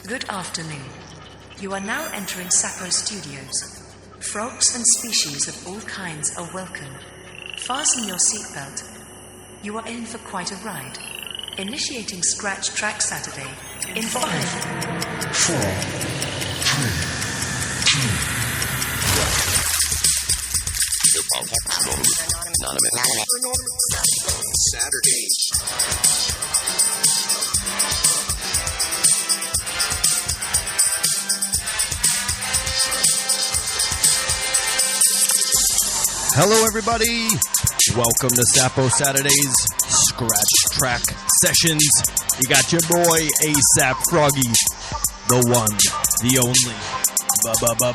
Good afternoon. You are now entering Sapo Studios. Frogs and species of all kinds are welcome. Fasten your seatbelt. You are in for quite a ride. Initiating Scratch Track Saturday in 5, 4, 3, 2. Saturday. Hello, everybody. Welcome to Sapo Saturday's Scratch Track Sessions. You got your boy, ASAP Froggy, the one, the only,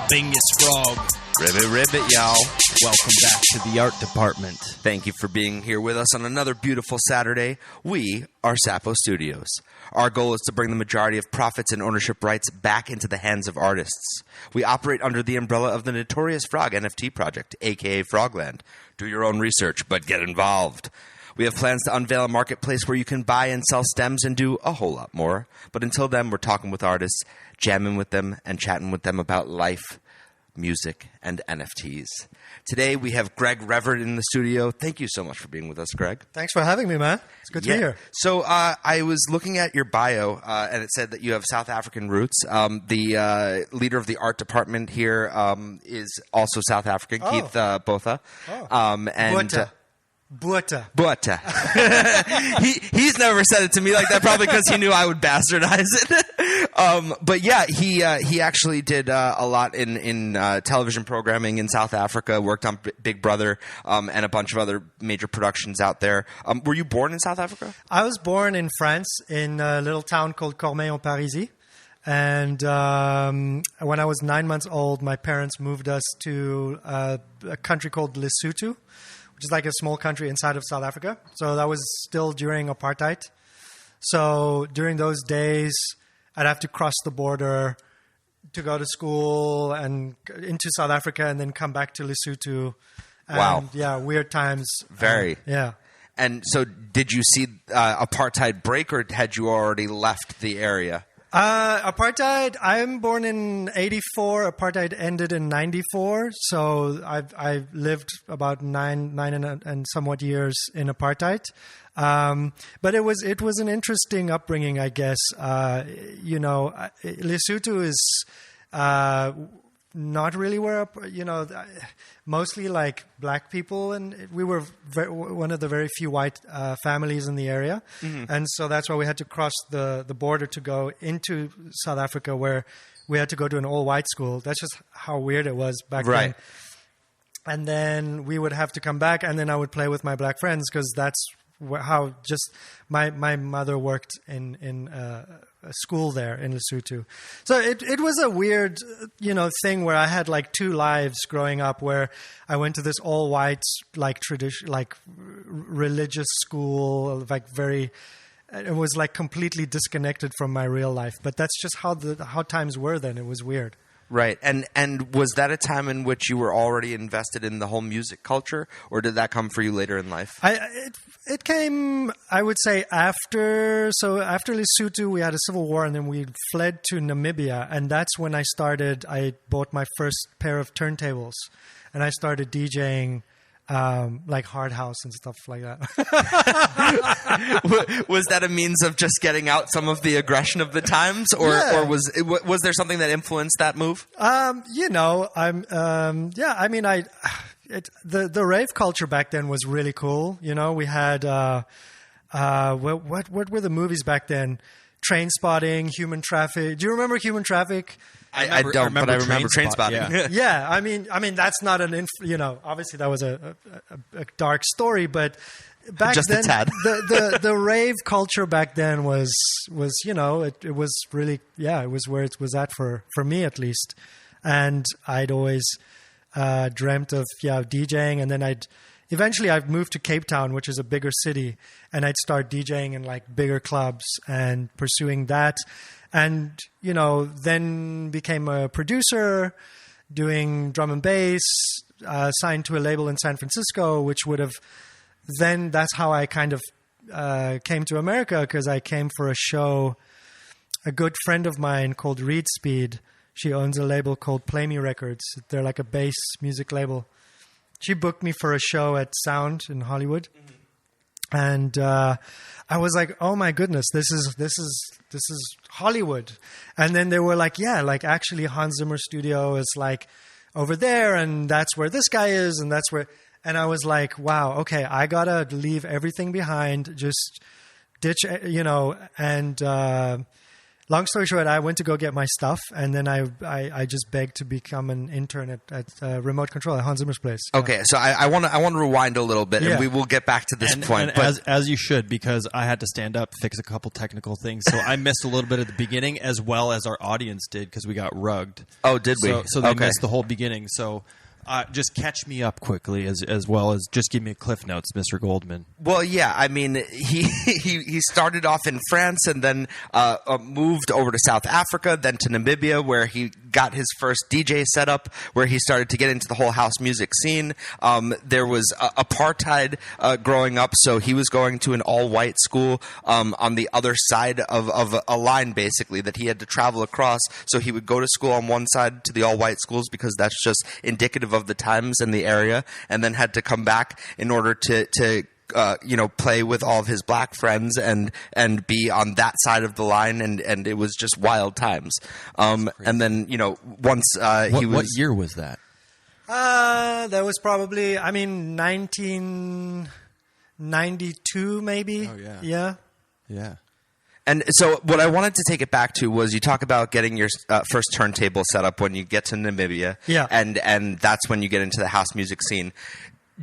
Bingus Frog. Ribbit, y'all. Welcome back to the art department. Thank you for being here with us on another beautiful Saturday. We are Sapo Studios. Our goal is to bring the majority of profits and ownership rights back into the hands of artists. We operate under the umbrella of the Notorious Frog NFT project, aka Frogland. Do your own research, but get involved. We have plans to unveil a marketplace where you can buy and sell stems and do a whole lot more. But until then, we're talking with artists, jamming with them, and chatting with them about life, music, and NFTs. Today, we have Greg Reveret in the studio. Thank you so much for being with us, Greg. Thanks for having me, man. It's good to be here. So I was looking at your bio, and it said that you have South African roots. The leader of the art department here is also South African, Keith Botha. Botha. He's never said it to me like that, probably because he knew I would bastardize it. But yeah, he actually did a lot in television programming in South Africa, worked on Big Brother, and a bunch of other major productions out there. Were you born in South Africa? I was born in France, in a little town called Cormeilles-en-Parisis. And when I was 9 months old, my parents moved us to a country called Lesotho, which is like a small country inside of South Africa. So that was still during apartheid. So during those days, I'd have to cross the border to go to school and into South Africa and then come back to Lesotho. And, wow. Yeah, weird times. Very. Yeah. And so did you see apartheid break, or had you already left the area? Apartheid, I'm born in 84. Apartheid ended in 94. So I've lived about nine and somewhat years in apartheid. But it was an interesting upbringing, I guess. Lesotho is not really where, mostly like black people, and we were one of the very few white families in the area. Mm-hmm. And so that's why we had to cross the border to go into South Africa, where we had to go to an all-white school. That's just how weird it was back then. And then we would have to come back, and then I would play with my black friends, because that's how just my mother worked in a school there in Lesotho. So it was a weird, thing where I had like two lives growing up, where I went to this all white, like tradition, like religious school, like it was like completely disconnected from my real life. But that's just how times were then. It was weird. Right. And was that a time in which you were already invested in the whole music culture, or did that come for you later in life? It came, I would say, after. So after Lesotho, we had a civil war, and then we fled to Namibia. And that's when I bought my first pair of turntables, and I started DJing like Hard House and stuff like that. Was that a means of just getting out some of the aggression of the times, or was there something that influenced that move? The rave culture back then was really cool. We had what were the movies back then? Train Spotting, Human Traffic. Do you remember Human Traffic? I don't, but I remember Train Spotting. Yeah. Yeah, I mean, that's not obviously that was a dark story, but back just then, a tad. the rave culture back then was it was really, it was where it was at for me at least, and I'd always dreamt of DJing, and then Eventually, I've moved to Cape Town, which is a bigger city, and I'd start DJing in like bigger clubs and pursuing that. And, then became a producer, doing drum and bass, signed to a label in San Francisco, which would have then, that's how I kind of came to America, because I came for a show a good friend of mine called Reed Speed. She owns a label called Play Me Records. They're like a bass music label. She booked me for a show at Sound in Hollywood. And I was like, "Oh my goodness, this is Hollywood." And then they were like, "Yeah, like actually Hans Zimmer studio is like over there, and that's where this guy is, and that's where." And I was like, "Wow, okay, I gotta leave everything behind, just ditch, and." Long story short, I went to go get my stuff, and then I just begged to become an intern at Remote Control at Hans Zimmer's place. Okay, so I want to rewind a little bit, and we will get back to this point. And as you should, because I had to stand up, fix a couple technical things, so I missed a little bit at the beginning, as well as our audience did, because we got rugged. Oh, did we? So they missed the whole beginning. So just catch me up quickly, as well as just give me cliff notes, Mr. Goldman. Well, yeah, I mean, he started off in France and then moved over to South Africa, then to Namibia, where he got his first DJ setup, where he started to get into the whole house music scene. There was apartheid growing up, so he was going to an all-white school on the other side of a line, basically, that he had to travel across. So he would go to school on one side to the all-white schools because that's just indicative of the times and the area, and then had to come back in order to play with all of his black friends and be on that side of the line, and it was just wild times. And then once he was. What year was that? That was probably 1992 maybe. Oh yeah. Yeah. And so what I wanted to take it back to was you talk about getting your first turntable set up when you get to Namibia. Yeah. And that's when you get into the house music scene.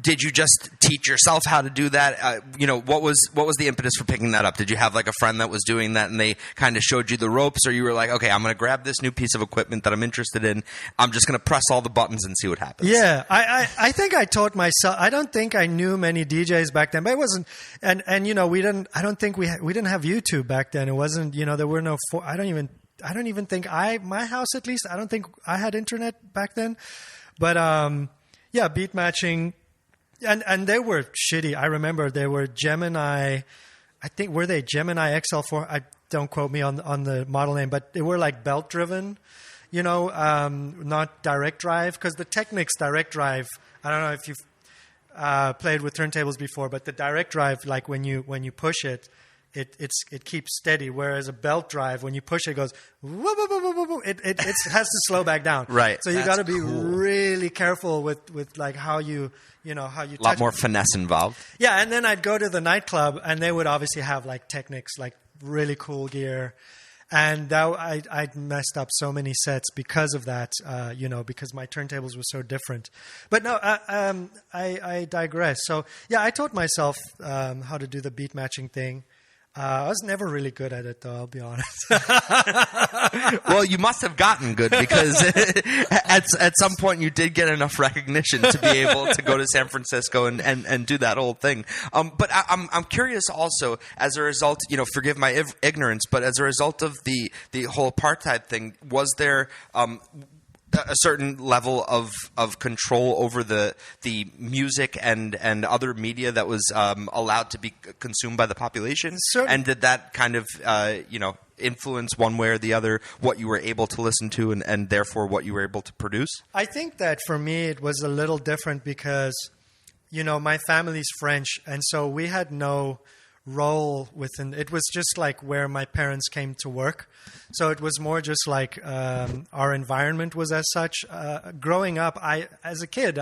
Did you just teach yourself how to do that? What was the impetus for picking that up? Did you have like a friend that was doing that and they kind of showed you the ropes, or you were like, okay, I'm going to grab this new piece of equipment that I'm interested in. I'm just going to press all the buttons and see what happens. Yeah, I think I taught myself. I don't think I knew many DJs back then, but it wasn't. And we didn't. I don't think we didn't have YouTube back then. It wasn't. There were no. I don't even think my house at least. I don't think I had internet back then. But yeah, beat matching. And they were shitty. I remember they were Gemini. I think were they Gemini XL4? Don't quote me on the model name, but they were like belt driven, not direct drive, because the Technics direct drive. I don't know if you've played with turntables before, but the direct drive, like when you push it, it keeps steady. Whereas a belt drive, when you push it, goes woo, woo, woo, woo, woo, it has to slow back down. Right. So you got to be really careful with like how you how you touch. A lot more finesse involved. Yeah, and then I'd go to the nightclub, and they would obviously have like Technics, like really cool gear, and I'd messed up so many sets because of that. Because my turntables were so different. But no, I digress. So yeah, I taught myself how to do the beat matching thing. I was never really good at it, though, I'll be honest. Well, you must have gotten good because at some point you did get enough recognition to be able to go to San Francisco and do that whole thing. But I'm curious also, as a result, forgive my ignorance, but as a result of the whole apartheid thing, was there a certain level of control over the music and other media that was allowed to be consumed by the population? Certainly. And did that kind of influence one way or the other what you were able to listen to and therefore what you were able to produce? I think that for me it was a little different because my family's French, and so we had no role within. It was just like where my parents came to work. So it was more just like our environment was as such. Growing up, as a kid,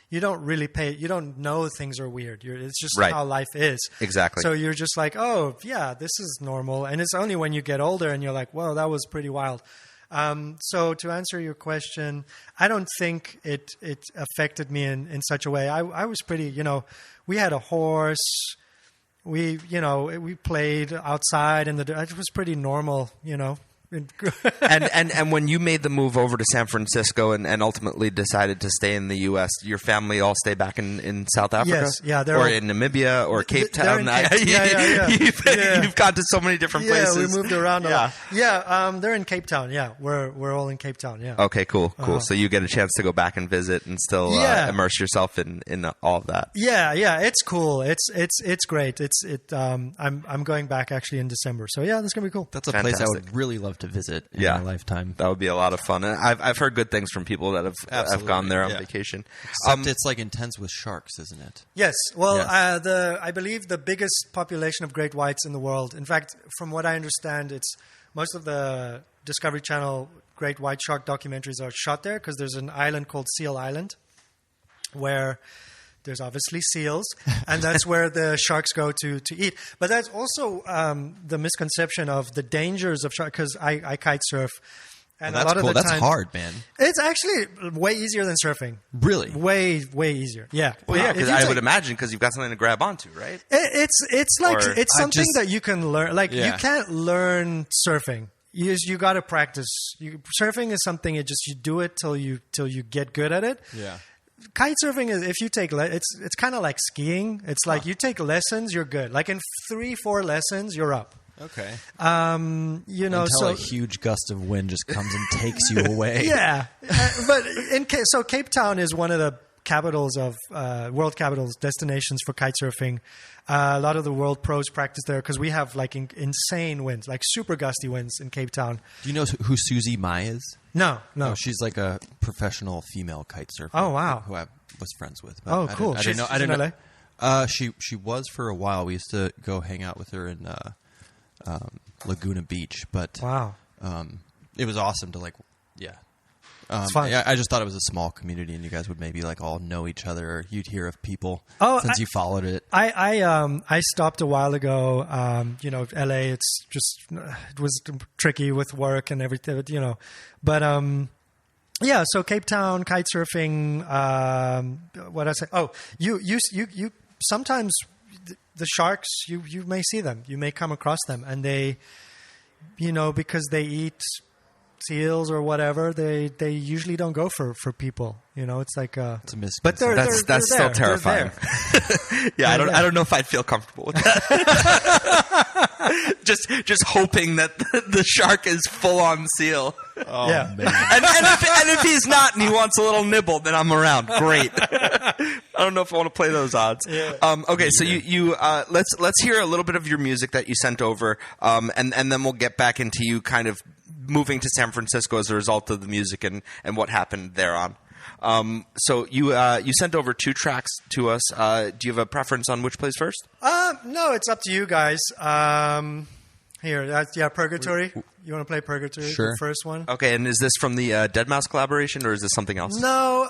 you don't know things are weird. It's just right. how life is. Exactly. So you're just like, oh, yeah, this is normal. And it's only when you get older and you're like, whoa, that was pretty wild. So to answer your question, I don't think it affected me in such a way. I was pretty, we had a horse. We played outside, and it was pretty normal. It And when you made the move over to San Francisco and ultimately decided to stay in the U.S., your family all stay back in South Africa? Yes, yeah. Or in Namibia or Cape Town? Yeah. You've gone to so many different places. Yeah, we moved around a lot. Yeah, they're in Cape Town. Yeah, we're all in Cape Town. Yeah. Okay, cool. So you get a chance to go back and visit and still immerse yourself in all of that. Yeah, it's cool. It's great. I'm going back actually in December. So yeah, that's gonna be cool. That's a place I would really love to visit in my lifetime. That would be a lot of fun. And I've heard good things from people that have gone there on vacation. Except it's like intense with sharks, isn't it? Yes. Well, I believe the biggest population of great whites in the world. In fact, from what I understand, it's most of the Discovery Channel great white shark documentaries are shot there because there's an island called Seal Island where there's obviously seals, and that's where the sharks go to eat. But that's also the misconception of the dangers of sharks, because I kite surf. And that's a lot cool. of the That's time, hard, man. It's actually way easier than surfing. Really? Way easier. Yeah. Well, yeah, because I would imagine because you've got something to grab onto, right? It's like it's something that you can learn. Like you can't learn surfing. You got to practice. Surfing is something you do it till you get good at it. Yeah. Kite surfing is if you take it's kind of like skiing. It's like you take lessons, you're good. Like in 3-4 lessons, you're up. Okay. Until a huge gust of wind just comes and takes you away. Yeah, but so Cape Town is one of the capitals of world capitals destinations for kite surfing. A lot of the world pros practice there because we have like insane winds, like super gusty winds in Cape Town. Do you know who Susie Mai is? No. Oh, she's like a professional female kite surfer. Oh wow, who I was friends with. Oh cool. I didn't know. I didn't know. She was for a while. We used to go hang out with her in Laguna Beach, but wow, it was awesome to it's fun. I just thought it was a small community, and you guys would maybe like all know each other, or you'd hear of people since you followed it. I stopped a while ago. LA. It was tricky with work and everything. But So Cape Town kite surfing. What I say? Oh, you sometimes the sharks. You may see them. You may come across them, and they, because they eat seals or whatever, they usually don't go for people. It's like it's a misconception. But that's still terrifying. Yeah, I don't know if I'd feel comfortable with that. just hoping that the shark is full on seal. Oh yeah. Man. And if he's not and he wants a little nibble, then I'm around. Great. I don't know if I want to play those odds. Yeah. Okay, so you let's hear a little bit of your music that you sent over, and then we'll get back into you kind of moving to San Francisco as a result of the music and what happened thereon. So you sent over 2 tracks to us. Do you have a preference on which plays first? No, it's up to you guys. Here, Purgatory. You want to play Purgatory? Sure. The first one? Okay, and is this from the Deadmau5 collaboration, or is this something else? No,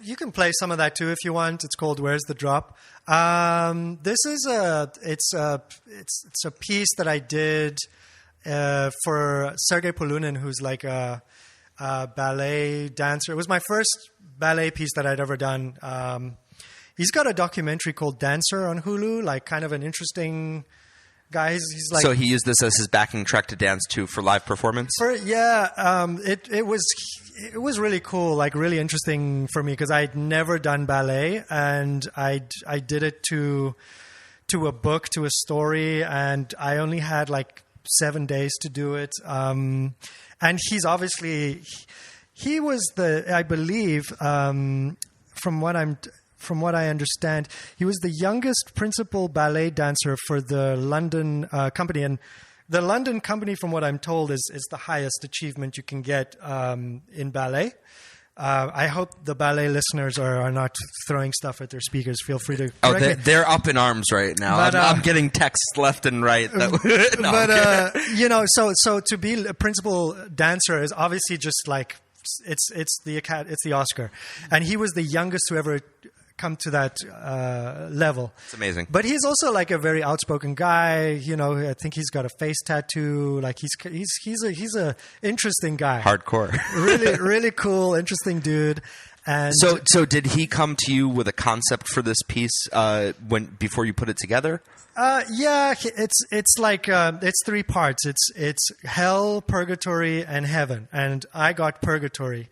you can play some of that too if you want. It's called "Where's the Drop." This is it's a piece that I did for Sergei Polunin, who's like a ballet dancer. It was my first ballet piece that I'd ever done. He's got a documentary called Dancer on Hulu, like kind of an interesting guy. He's like, so he used this as his backing track to dance to for live performance? It was really cool, like really interesting for me because I'd never done ballet, and I did it to a book, to a story, and I only had like 7 days to do it. And he's obviously he was I believe from what I understand, he was the youngest principal ballet dancer for the London company. And the London company, from what I'm told, is the highest achievement you can get in ballet. I hope the ballet listeners are not throwing stuff at their speakers. Feel free to correct me. They're up in arms right now. But, I'm getting texts left and right. So to be a principal dancer is obviously just like it's the Oscar, and he was the youngest to ever come to that level. It's amazing. But he's also like a very outspoken guy. I think he's got a face tattoo. Like he's a interesting guy. Hardcore. Really, really cool, interesting dude. And So did he come to you with a concept for this piece before you put it together? yeah, it's like it's 3 parts. It's hell, purgatory, and heaven. And I got purgatory,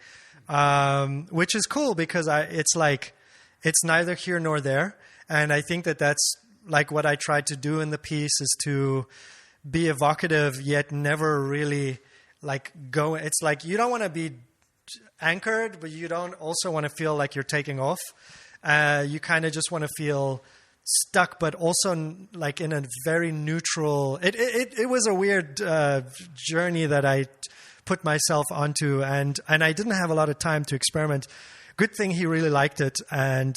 which is cool because it's like it's neither here nor there. And I think that's like what I tried to do in the piece is to be evocative yet never really like go. It's like you don't want to be anchored, but you don't also want to feel like you're taking off. You kind of just want to feel stuck, but also like in a very neutral. It was a weird journey that I put myself onto, and I didn't have a lot of time to experiment. Good thing he really liked it, and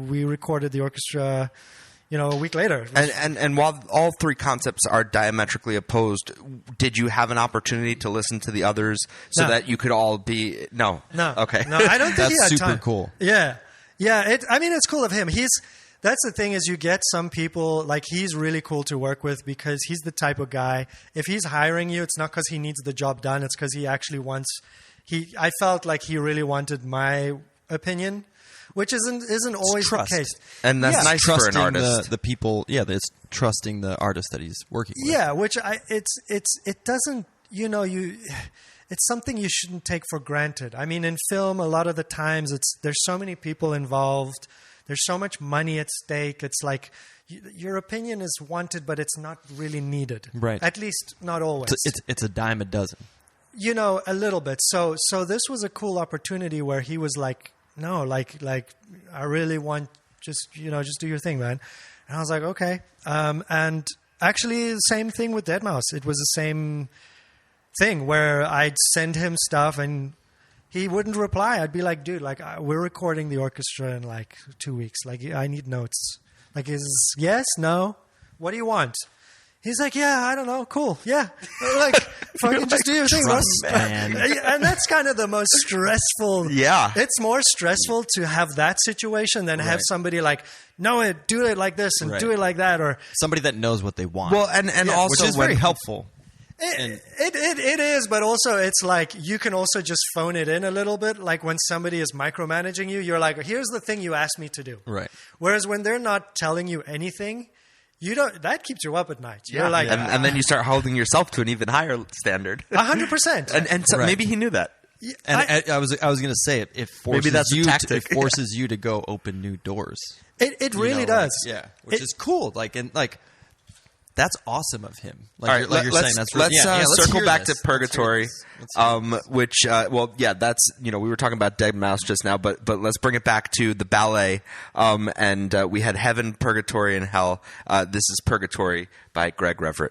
we recorded the orchestra, a week later. And while all 3 concepts are diametrically opposed, did you have an opportunity to listen to the others so that you could all be no? Okay. No, I don't think he That's had super time. cool. Yeah. It's cool of him. That's the thing is you get some people, like he's really cool to work with because he's the type of guy, if he's hiring you, it's not because he needs the job done. It's because he actually wants, I felt like he really wanted my opinion, which isn't always the case. And that's nice for an Trusting artist. the people, it's trusting the artist that he's working with. Yeah, which it doesn't, it's something you shouldn't take for granted. I mean, in film, a lot of the times there's so many people involved. There's so much money at stake. It's like your opinion is wanted, but it's not really needed. Right. At least not always. It's a dime a dozen. A little bit. So this was a cool opportunity where he was like, no, like I really want just do your thing, man. And I was like, okay. And actually, the same thing with Deadmau5. It was the same thing where I'd send him stuff and he wouldn't reply. I'd be like, dude, like we're recording the orchestra in like 2 weeks. Like I need notes. Like is yes, no, what do you want? He's like, yeah, I don't know, cool, yeah. Like fucking just do your thing, bro. Man. And that's kind of the most stressful. Yeah. It's more stressful to have that situation than have somebody like, no, do it like this and do it like that, or somebody that knows what they want. Well, and also which is very helpful. It is, but also it's like you can also just phone it in a little bit. Like when somebody is micromanaging you, you're like, here's the thing you asked me to do. Right. Whereas when they're not telling you anything, that keeps you up at night. Yeah. You're like, and then you start holding yourself to an even higher standard. 100%. And so maybe he knew that. And I was going to say it forces Maybe that's a you tactic. it forces you to go open new doors. It really does. Which is cool. Like that's awesome of him. Like, All right, you're let's, saying, that's let's, really, let's circle hear back this. to Purgatory, which, that's, we were talking about Deadmau5 just now, but let's bring it back to the ballet. And we had Heaven, Purgatory, and Hell. This is Purgatory by Greg Reveret.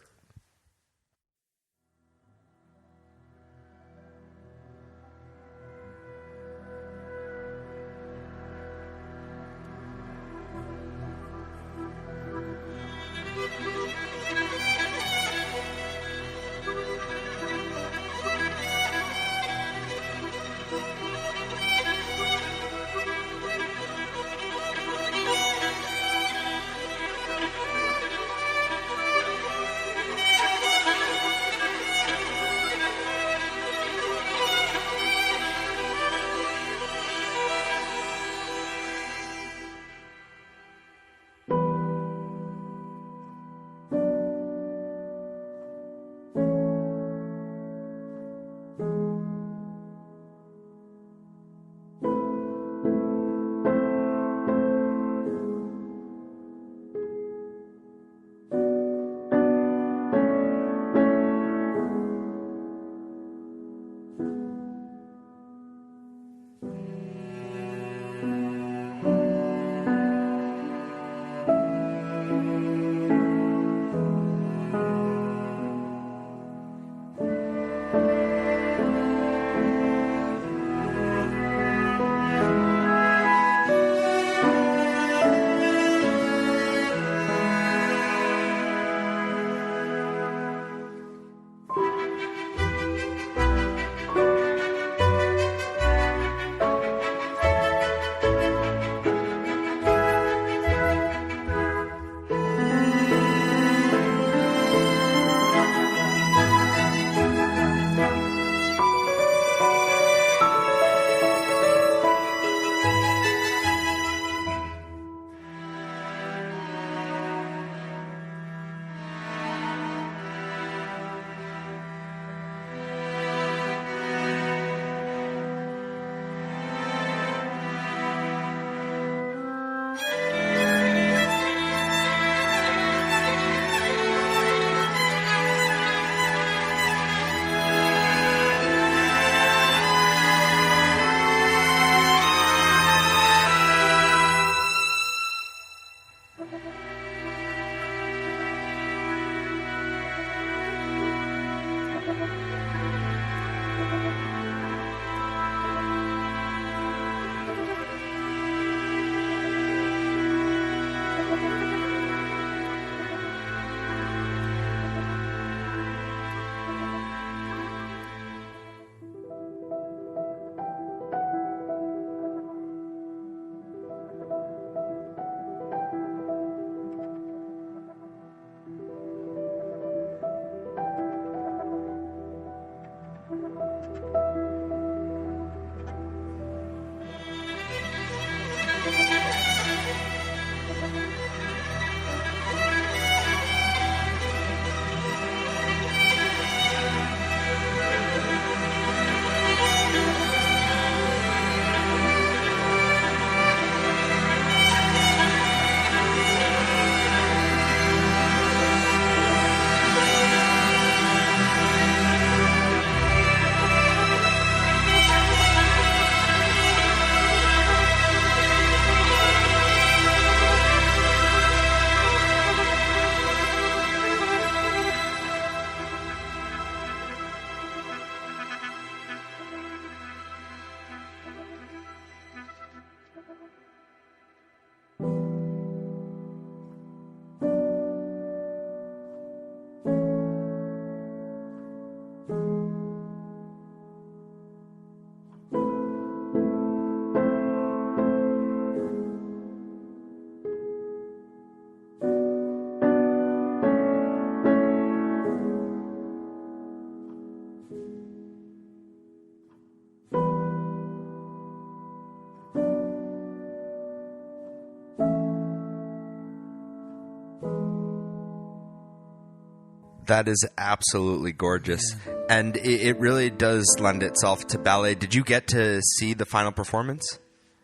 That is absolutely gorgeous. And it really does lend itself to ballet. Did you get to see the final performance?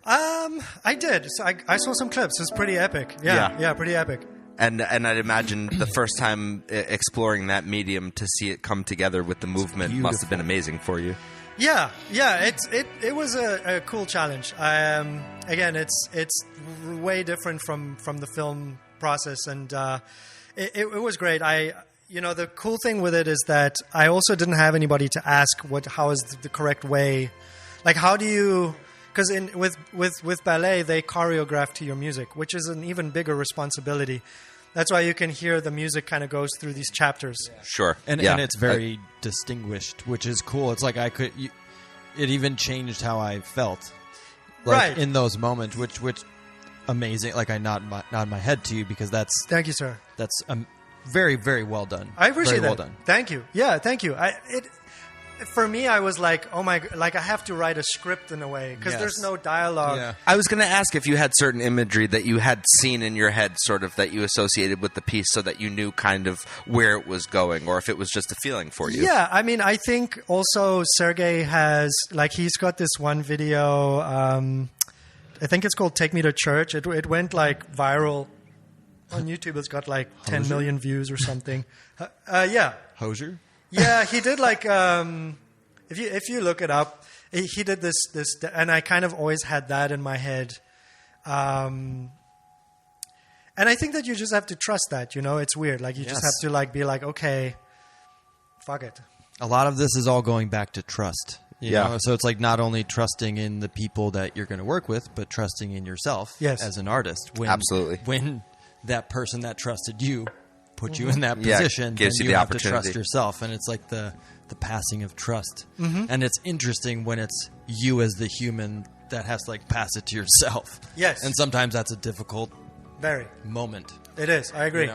I did. So I saw some clips. It's pretty epic. Yeah, pretty epic. And I'd imagine the first time exploring that medium to see it come together with the movement must have been amazing for you. Yeah. It was a cool challenge. Again, it's way different from the film process, and it was great. The cool thing with it is that I also didn't have anybody to ask how is the correct way. Like, how do you? Because with ballet, they choreograph to your music, which is an even bigger responsibility. That's why you can hear the music kind of goes through these chapters. Sure. And it's very distinguished, which is cool. It's like it even changed how I felt, right, in those moments, which amazing. Like, I nod my head to you because that's thank you, sir. That's very, very well done. I appreciate very that. Well done. Thank you. Yeah, thank you. For me, I was like, oh my, like I have to write a script in a way because there's no dialogue. Yeah. I was going to ask if you had certain imagery that you had seen in your head, sort of, that you associated with the piece so that you knew kind of where it was going, or if it was just a feeling for you. Yeah, I mean, I think also Sergey has, like, he's got this one video, I think it's called Take Me to Church. It went like viral on YouTube. It's got like 10 million views or something. Yeah. Hosier? Yeah, he did like if you look it up, he did this, and I kind of always had that in my head. And I think that you just have to trust that, it's weird. Like, you just have to like be like, okay, fuck it. A lot of this is all going back to trust. You know? So it's like not only trusting in the people that you're going to work with, but trusting in yourself as an artist. Absolutely. When that person that trusted you put you in that position, gives then you you the have to opportunity. trust yourself. And it's like the passing of trust. And it's interesting when it's you as the human that has to like pass it to yourself. Yes. And sometimes that's a difficult Very. moment. It is. I agree.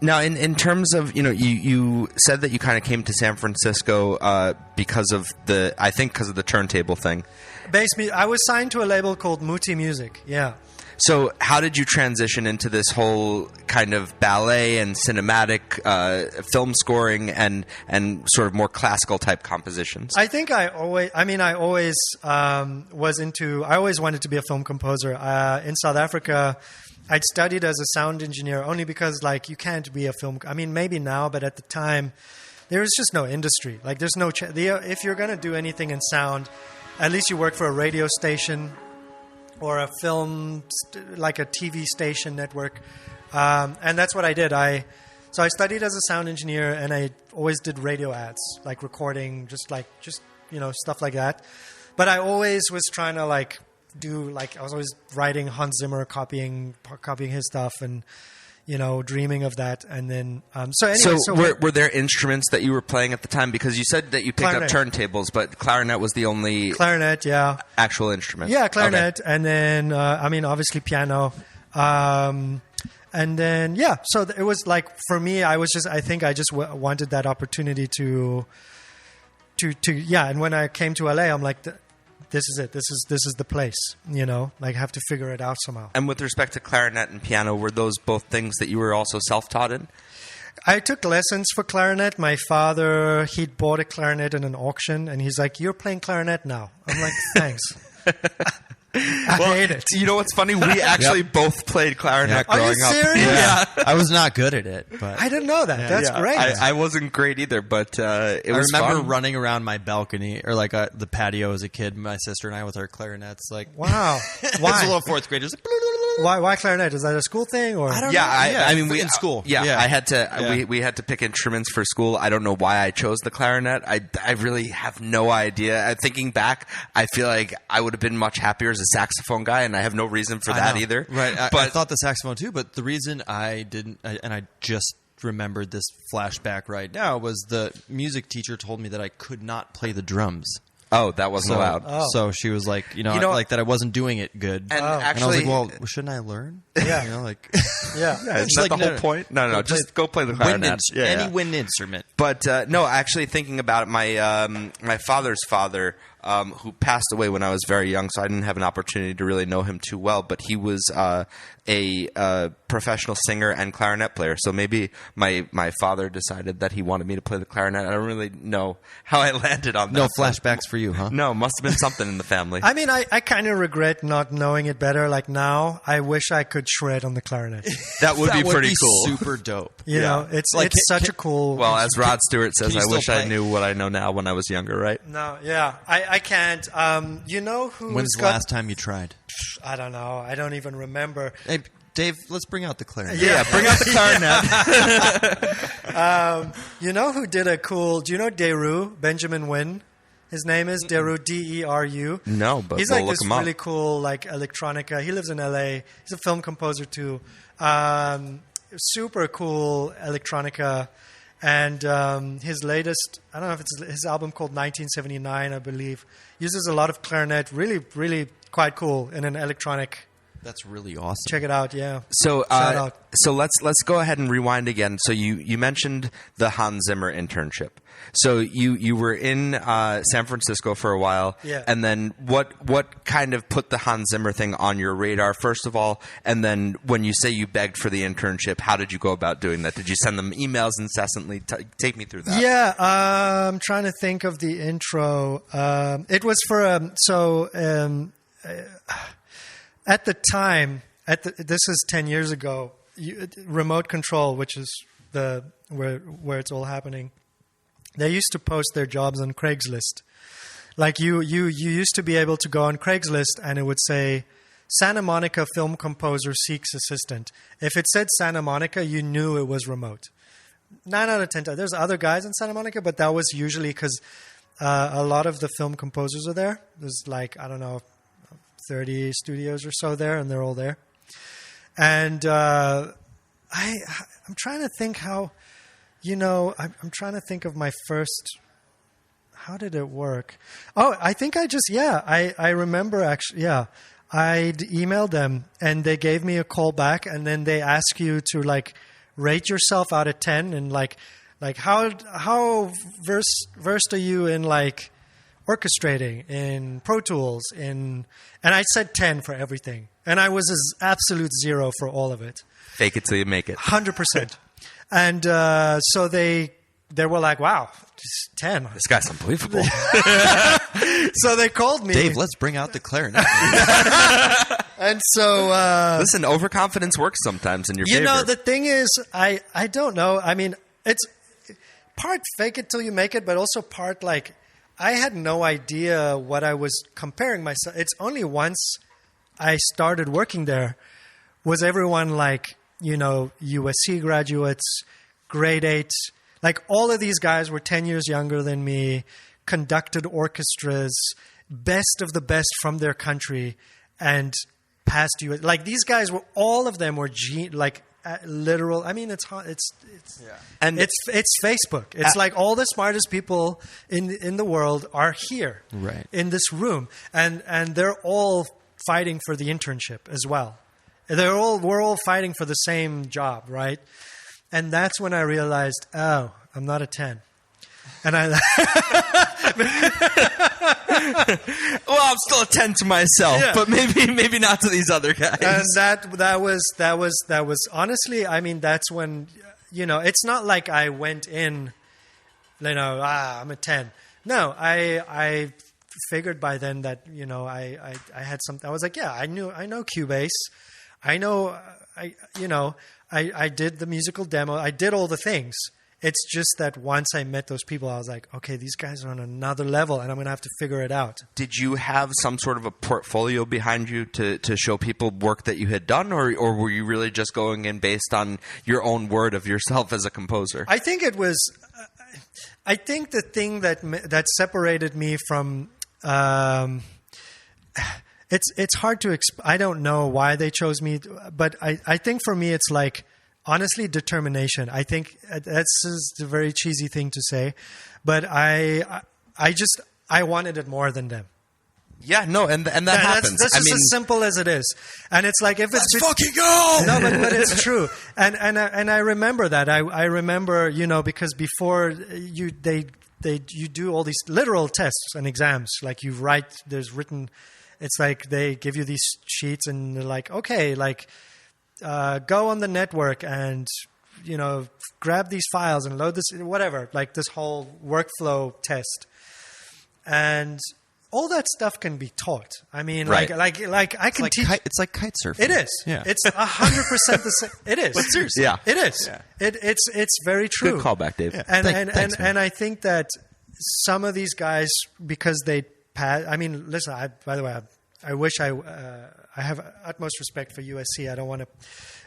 Now, in terms of, you said that you kind of came to San Francisco because of the turntable thing. I was signed to a label called Muti Music. Yeah. So how did you transition into this whole kind of ballet and cinematic film scoring and sort of more classical type compositions? I think I always wanted to be a film composer. In South Africa, I'd studied as a sound engineer only because, like, you can't be a film. I mean, maybe now, but at the time, there was just no industry. Like, there's no if you're going to do anything in sound, at least you work for a radio station or a film, like a TV station network. And that's what I did. So I studied as a sound engineer, and I always did radio ads, like recording, just stuff like that. But I always was trying to I was always writing Hans Zimmer, copying his stuff, and dreaming of that. And then were there instruments that you were playing at the time? Because you said that you picked up turntables, but clarinet was the only actual instrument. Yeah, clarinet, okay. And then obviously piano. And then so it was like, for me, I think I just wanted that opportunity to and when I came to LA, I'm like, this is it. This is the place, like, I have to figure it out somehow. And with respect to clarinet and piano, were those both things that you were also self-taught in? I took lessons for clarinet. My father, he'd bought a clarinet in an auction, and he's like, "You're playing clarinet now." I'm like, "Thanks." I hate it. You know what's funny? We actually both played clarinet growing up. Are you serious? Yeah. I was not good at it, but I didn't know that. That's great. I wasn't great either, but it was I remember fun. running around my balcony or the patio as a kid. My sister and I with our clarinets. Like, wow, why? As a little fourth graders. Why clarinet? Is that a school thing or? I don't know. I mean, we in school. I had to. We had to pick instruments for school. I don't know why I chose the clarinet. I really have no idea. Thinking back, I feel like I would have been much happier as a saxophone guy, and I have no reason for that either. Right. I thought the saxophone too, but the reason I didn't, and I just remembered this flashback right now, was the music teacher told me that I could not play the drums. Oh, that wasn't allowed. Oh. So she was like, like that I wasn't doing it good. And actually, and I was like, well, shouldn't I learn? Yeah. Yeah, is that the whole point? No, just go play the clarinet. Any wind instrument. But no, actually thinking about it, my father's father who passed away when I was very young, so I didn't have an opportunity to really know him too well. But he was a professional singer and clarinet player. So maybe my father decided that he wanted me to play the clarinet. I don't really know how I landed on that. No flashbacks for you, huh? No, must have been something in the family. I mean, I kind of regret not knowing it better. Like now, I wish I could shred on the clarinet. That would be pretty cool. Super dope. You know, it's Like, such a cool. Well, as Rod Stewart says, can you I still wish I play? knew what I know now when I was younger, right? No, yeah, I can't. You know who's When's the got? last time you tried? I don't know. I don't even remember. Hey, Dave, let's bring out the clarinet. Yeah, bring out the clarinet. You know who did a cool? Do you know Deru? Benjamin Wynn. His name is Deru, Deru. No, but he's we'll like look this him up. really cool, like electronica. He lives in LA. He's a film composer too. Super cool electronica. And his latest, I don't know if it's his album called 1979, I believe, uses a lot of clarinet. Really, really quite cool in an electronic. That's really awesome. Check it out, yeah. So, Shout out. so let's go ahead and rewind again. So you mentioned the Hans Zimmer internship. So you were in San Francisco for a while, Yeah. And then what kind of put the Hans Zimmer thing on your radar first of all? And then when you say you begged for the internship, how did you go about doing that? Did you send them emails incessantly? Take me through that. Yeah, I'm trying to think of the intro. It was for at the time. This is 10 years ago. Remote Control, which is where it's all happening. They used to post their jobs on Craigslist. Like you used to be able to go on Craigslist and it would say Santa Monica film composer seeks assistant. If it said Santa Monica, you knew it was remote. 9 out of 10 times. There's other guys in Santa Monica, but that was usually because a lot of the film composers are there. There's like, I don't know, 30 studios or so there, and they're all there. And I'm trying to think how, I'm trying to think of my first. How did it work? Oh, I think I remember actually, yeah. I'd emailed them and they gave me a call back, and then they ask you to like rate yourself out of 10 and like how versed are you in like orchestrating in Pro Tools and I said 10 for everything, and I was as absolute 0 for all of it. Fake it till you make it. 100%. And so they were like, wow, just 10. This guy's unbelievable. So they called me. Dave, let's bring out the clarinet. And so... Listen, overconfidence works sometimes in your favor. the thing is, I don't know. I mean, it's part fake it till you make it, but also part like I had no idea what I was comparing myself. It's only once I started working there was everyone like, USC graduates, grade 8. Like all of these guys were 10 years younger than me, conducted orchestras, best of the best from their country, and past US. Like these guys were, all of them were literal. I mean, it's yeah. And it's Facebook. It's like all the smartest people in the world are here, Right. in this room, and they're all fighting for the internship as well. We're all fighting for the same job, right? And that's when I realized, oh, I'm not a 10. And well, I'm still a 10 to myself, Yeah. but maybe not to these other guys. And that was honestly, I mean, that's when, it's not like I went in, I'm a 10. No, I figured by then that, I had something. I was like, yeah, I know Cubase. I know, I did the musical demo. I did all the things. It's just that once I met those people, I was like, okay, these guys are on another level, and I'm going to have to figure it out. Did you have some sort of a portfolio behind you to show people work that you had done, or were you really just going in based on your own word of yourself as a composer? I think it was. I think the thing that separated me from. It's hard to I don't know why they chose me, but I think for me it's like, honestly, determination. I think that's just a very cheesy thing to say, but I wanted it more than them. Yeah, no, and that happens. That's just as simple as it is, and it's like if it's fucking go! No, but it's true, and I remember that. I remember, because before they you do all these literal tests and exams. Like you write, there's written. It's like they give you these sheets and they're like, okay, like go on the network and grab these files and load this, whatever. Like this whole workflow test, and all that stuff can be taught. I mean, Right. like I can teach. It's like kite surfing. It is. Yeah. It's 100% the same. It is. But seriously. Yeah. It is. Yeah. It's very true. Good callback, Dave. Yeah. And Thanks, man. and I think that some of these guys, because they pass. I mean, listen. By the way, I wish I have utmost respect for USC. I don't want to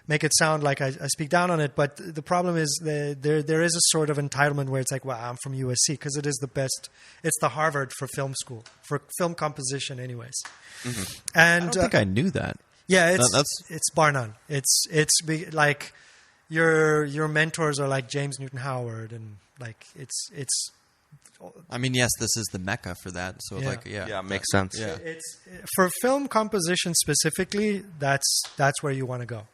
make it sound like I speak down on it, but the problem is there is a sort of entitlement where it's like, well, I'm from USC because it is the best. It's the Harvard for film school, for film composition, anyways. Mm-hmm. And I don't think I knew that. yeah, that's- it's bar none. It's like your mentors are like James Newton Howard, and like it's I mean, yes, this is the mecca for that. So Yeah. Yeah, it makes sense. Yeah. it's for film composition specifically. That's where you want to go.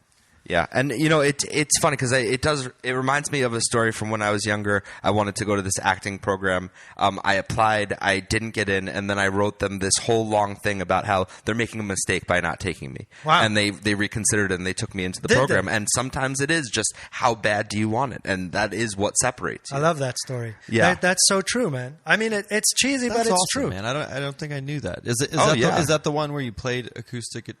Yeah, and it's funny because it reminds me of a story from when I was younger. I wanted to go to this acting program. I applied, I didn't get in, and then I wrote them this whole long thing about how they're making a mistake by not taking me. Wow. And they reconsidered and they took me into the Did program. they? And sometimes it is just how bad do you want it, and that is what separates you. I love that story. Yeah. That's so true, man. I mean, it's cheesy, That's but it's awesome, true. man. I don't think I knew that. Is yeah. that the one where you played acoustic?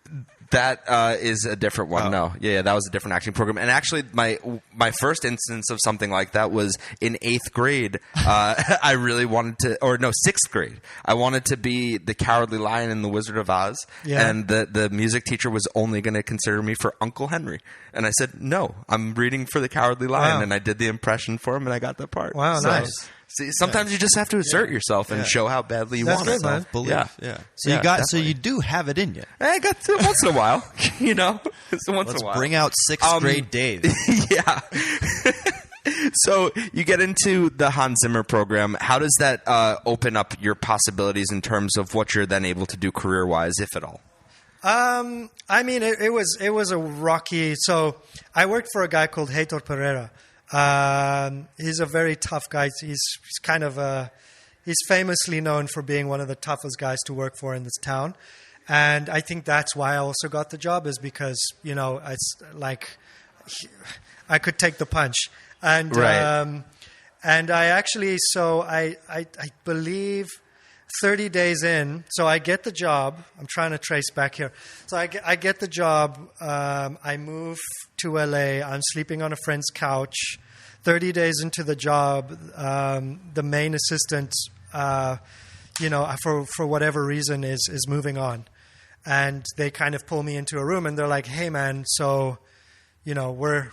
That is a different one. Oh. No, yeah, that was a different acting program. And actually, my first instance of something like that was in 8th grade. I really wanted to, or no, 6th grade. I wanted to be the Cowardly Lion in The Wizard of Oz. Yeah. And the music teacher was only going to consider me for Uncle Henry. And I said, no, I'm reading for the Cowardly Lion. Wow. And I did the impression for him, and I got the part. Wow, So, nice. See, sometimes you just have to assert yourself and Yeah. show how badly you That's want good, it. man. Belief. Yeah. Yeah. So Yeah, you got. definitely. So you do have it in you. I got to once in a while, Once Let's in a while. bring out 6th grade Dave. Yeah. So you get into the Hans Zimmer program. How does that open up your possibilities in terms of what you're then able to do career-wise, if at all? I mean, it was a rocky. So I worked for a guy called Heitor Pereira. He's a very tough guy. He's kind of he's famously known for being one of the toughest guys to work for in this town. And I think that's why I also got the job, is because, it's like I could take the punch. And Right. and I actually, so I believe 30 days in, so I get the job. I'm trying to trace back here. So I get the job. I move to LA. I'm sleeping on a friend's couch. 30 days into the job, the main assistant, for whatever reason, is moving on. And they kind of pull me into a room and they're like, hey, man, so, we're,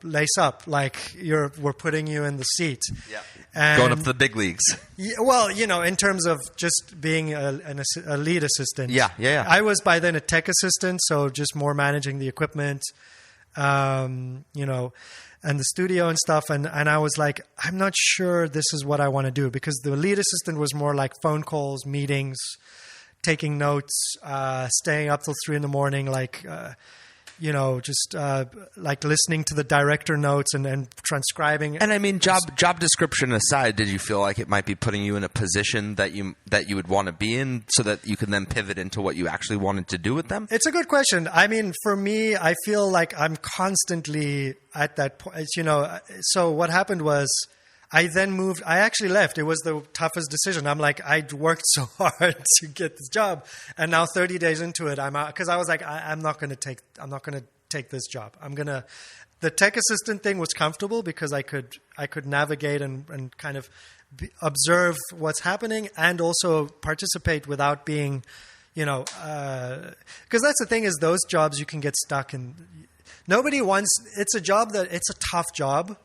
lace up. Like, we're putting you in the seat. Yeah. And Going up to the big leagues. yeah, well, in terms of just being a lead assistant. Yeah. I was by then a tech assistant, so just more managing the equipment, and the studio and stuff. And I was like, I'm not sure this is what I want to do, because the lead assistant was more like phone calls, meetings, taking notes, staying up till 3 a.m, like listening to the director notes and transcribing. And I mean, job description aside, did you feel like it might be putting you in a position that you would want to be in, so that you can then pivot into what you actually wanted to do with them? It's a good question. I mean, for me, I feel like I'm constantly at that point. So what happened was, I then moved. I actually left. It was the toughest decision. I'm like, I worked so hard to get this job, and now 30 days into it, I'm out, because I was like, I'm not going to take this job. The tech assistant thing was comfortable because I could navigate and kind of observe what's happening and also participate without being, because that's the thing, is those jobs you can get stuck in. Nobody wants. It's a tough job.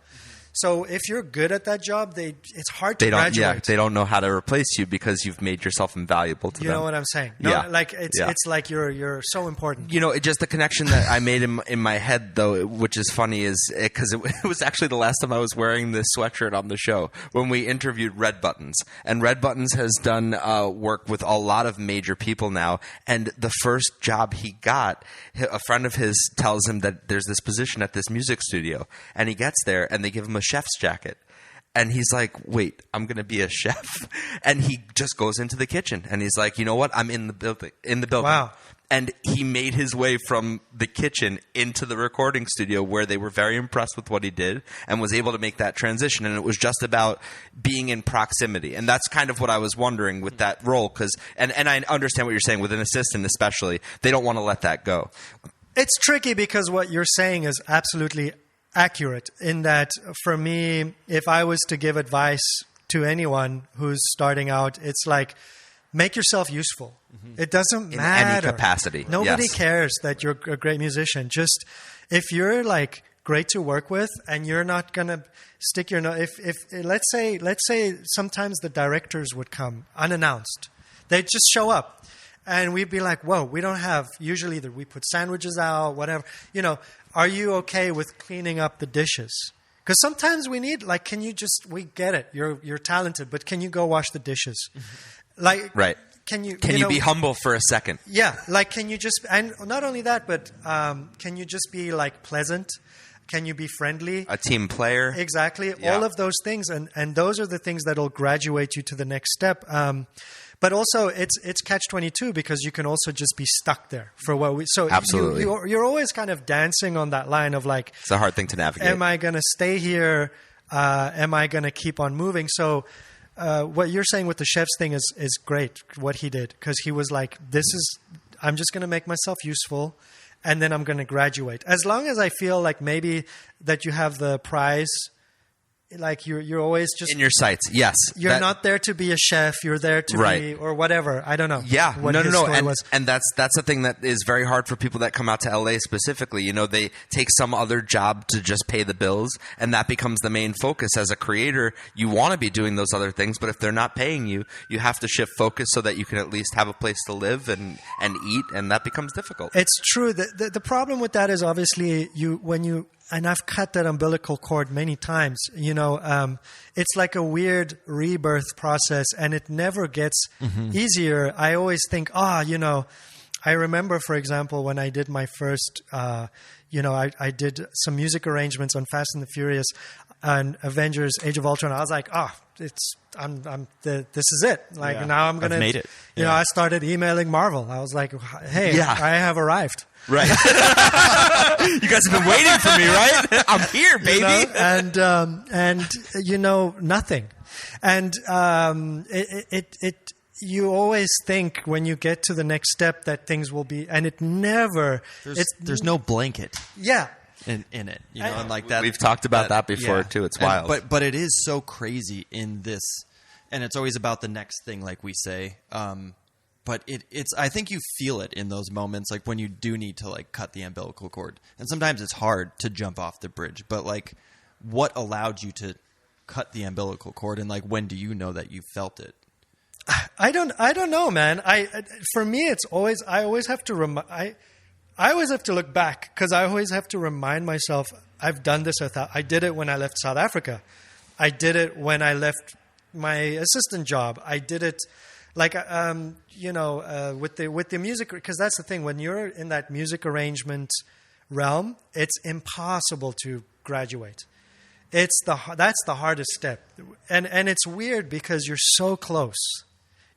So if you're good at that job, it's hard to graduate. Yeah, they don't know how to replace you because you've made yourself invaluable to them. You know what I'm saying? No, Yeah. like it's like you're so important. Just the connection that I made in my head, though, which is funny, is because it was actually the last time I was wearing this sweatshirt on the show, when we interviewed Red Buttons. And Red Buttons has done work with a lot of major people now. And the first job he got, a friend of his tells him that there's this position at this music studio. And he gets there, and they give him a chef's jacket. And he's like, wait, I'm going to be a chef? And he just goes into the kitchen. And he's like, you know what? I'm in the building. Wow. And he made his way from the kitchen into the recording studio where they were very impressed with what he did and was able to make that transition. And it was just about being in proximity. And that's kind of what I was wondering with that role. And I understand what you're saying with an assistant especially. They don't want to let that go. It's tricky because what you're saying is absolutely accurate in that for me, if I was to give advice to anyone who's starting out, it's like, make yourself useful. It doesn't matter. In any capacity. Nobody cares that you're a great musician. Just if you're like great to work with and you're not going to stick your nose. If let's say sometimes the directors would come unannounced. They'd just show up and we'd be like, whoa, we don't have, usually we put sandwiches out, whatever. You know, are you okay with cleaning up the dishes? Because sometimes we need, like, can you just, we get it. You're talented, but can you go wash the dishes? Like, right. Can you be humble for a second? Yeah. Like, can you just, and not only that, but can you just be like pleasant? Can you be friendly? A team player. Exactly. Yeah. All of those things. And those are the things that'll graduate you to the next step. But also it's catch-22 because you can also just be stuck there for what we, so absolutely. You're always kind of dancing on that line of like, it's a hard thing to navigate. Am I going to stay here? Am I going to keep on moving? So, what you're saying with the chef's thing is great, what he did, because he was like, I'm just going to make myself useful, and then I'm going to graduate. As long as I feel like maybe that you have the prize, like you're always just in your sights. Yes. You're not there to be a chef. You're there to be, or whatever. I don't know. Yeah. What No. story was. And that's the thing that is very hard for people that come out to LA specifically. You know, they take some other job to just pay the bills, and that becomes the main focus. As a creator, you want to be doing those other things, but if they're not paying you, you have to shift focus so that you can at least have a place to live and eat, and that becomes difficult. It's true. The problem with that is obviously and I've cut that umbilical cord many times. You know, it's like a weird rebirth process, and it never gets easier. I always think, you know, I remember, for example, when I did my first, I did some music arrangements on Fast and the Furious and Avengers: Age of Ultron. I was like, this is it. Like now I'm gonna made it. You know, I started emailing Marvel. I was like, hey, I have arrived. Right. You guys have been waiting for me, right? I'm here, baby. You know? And you know, nothing. And you always think when you get to the next step that things will be, and it never. There's no blanket. Yeah. In it, you know, and like that. We've talked about that before too. It's wild, but it is so crazy in this, and it's always about the next thing, like we say. But it's I think you feel it in those moments, like when you do need to like cut the umbilical cord, and sometimes it's hard to jump off the bridge. But like, what allowed you to cut the umbilical cord, and like when do you know that you felt it? I don't know, man. For me, it's always I always have to I always have to look back because I always have to remind myself I've done this. I did it when I left South Africa. I did it when I left my assistant job. I did it like, with the music, because that's the thing. When you're in that music arrangement realm, it's impossible to graduate. That's the hardest step. And it's weird because you're so close.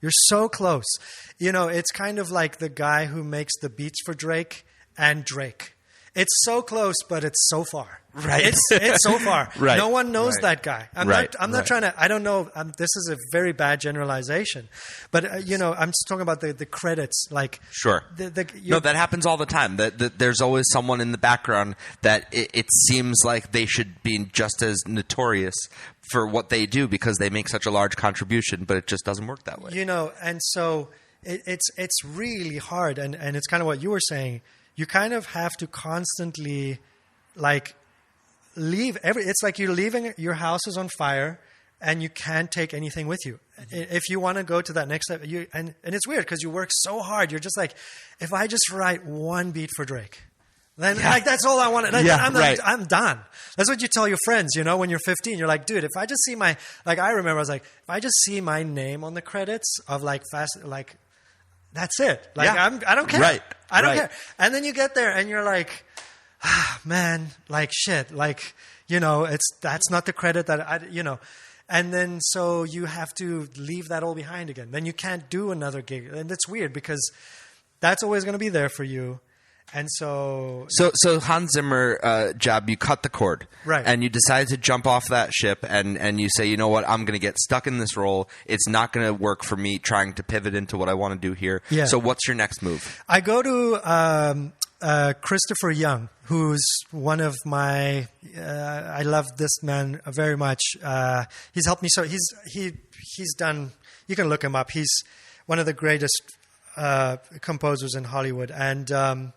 You're so close. You know, it's kind of like the guy who makes the beats for Drake and Drake. It's so close, but it's so far. Right. It's so far. Right. No one knows that guy. I'm not trying to, I don't know. This is a very bad generalization, but I'm just talking about the credits. Like, sure. No, that happens all the time. There's always someone in the background that it seems like they should be just as notorious for what they do because they make such a large contribution, but it just doesn't work that way. You know, and so it's really hard, and it's kind of what you were saying. You kind of have to constantly, like, leave it's like you're leaving, your house is on fire, and you can't take anything with you. If you want to go to that next step, and it's weird because you work so hard. You're just like, if I just write one beat for Drake, then like that's all I want. I'm done. That's what you tell your friends, you know, when you're 15. You're like, dude, if I just see I remember I was like, if I just see my name on the credits of like Fast, like, that's it. Like, I don't care. Right. I don't care. And then you get there and you're like, man, like shit, like, that's not the credit that and then so you have to leave that all behind again. Then you can't do another gig. And it's weird because that's always going to be there for you. And so Hans Zimmer job, you cut the cord, right? And you decide to jump off that ship, and you say, you know what, I'm going to get stuck in this role. It's not going to work for me trying to pivot into what I want to do here. Yeah. So what's your next move? I go to Christopher Young, who's one of my. I love this man very much. He's helped me. So he's done. You can look him up. He's one of the greatest composers in Hollywood, and.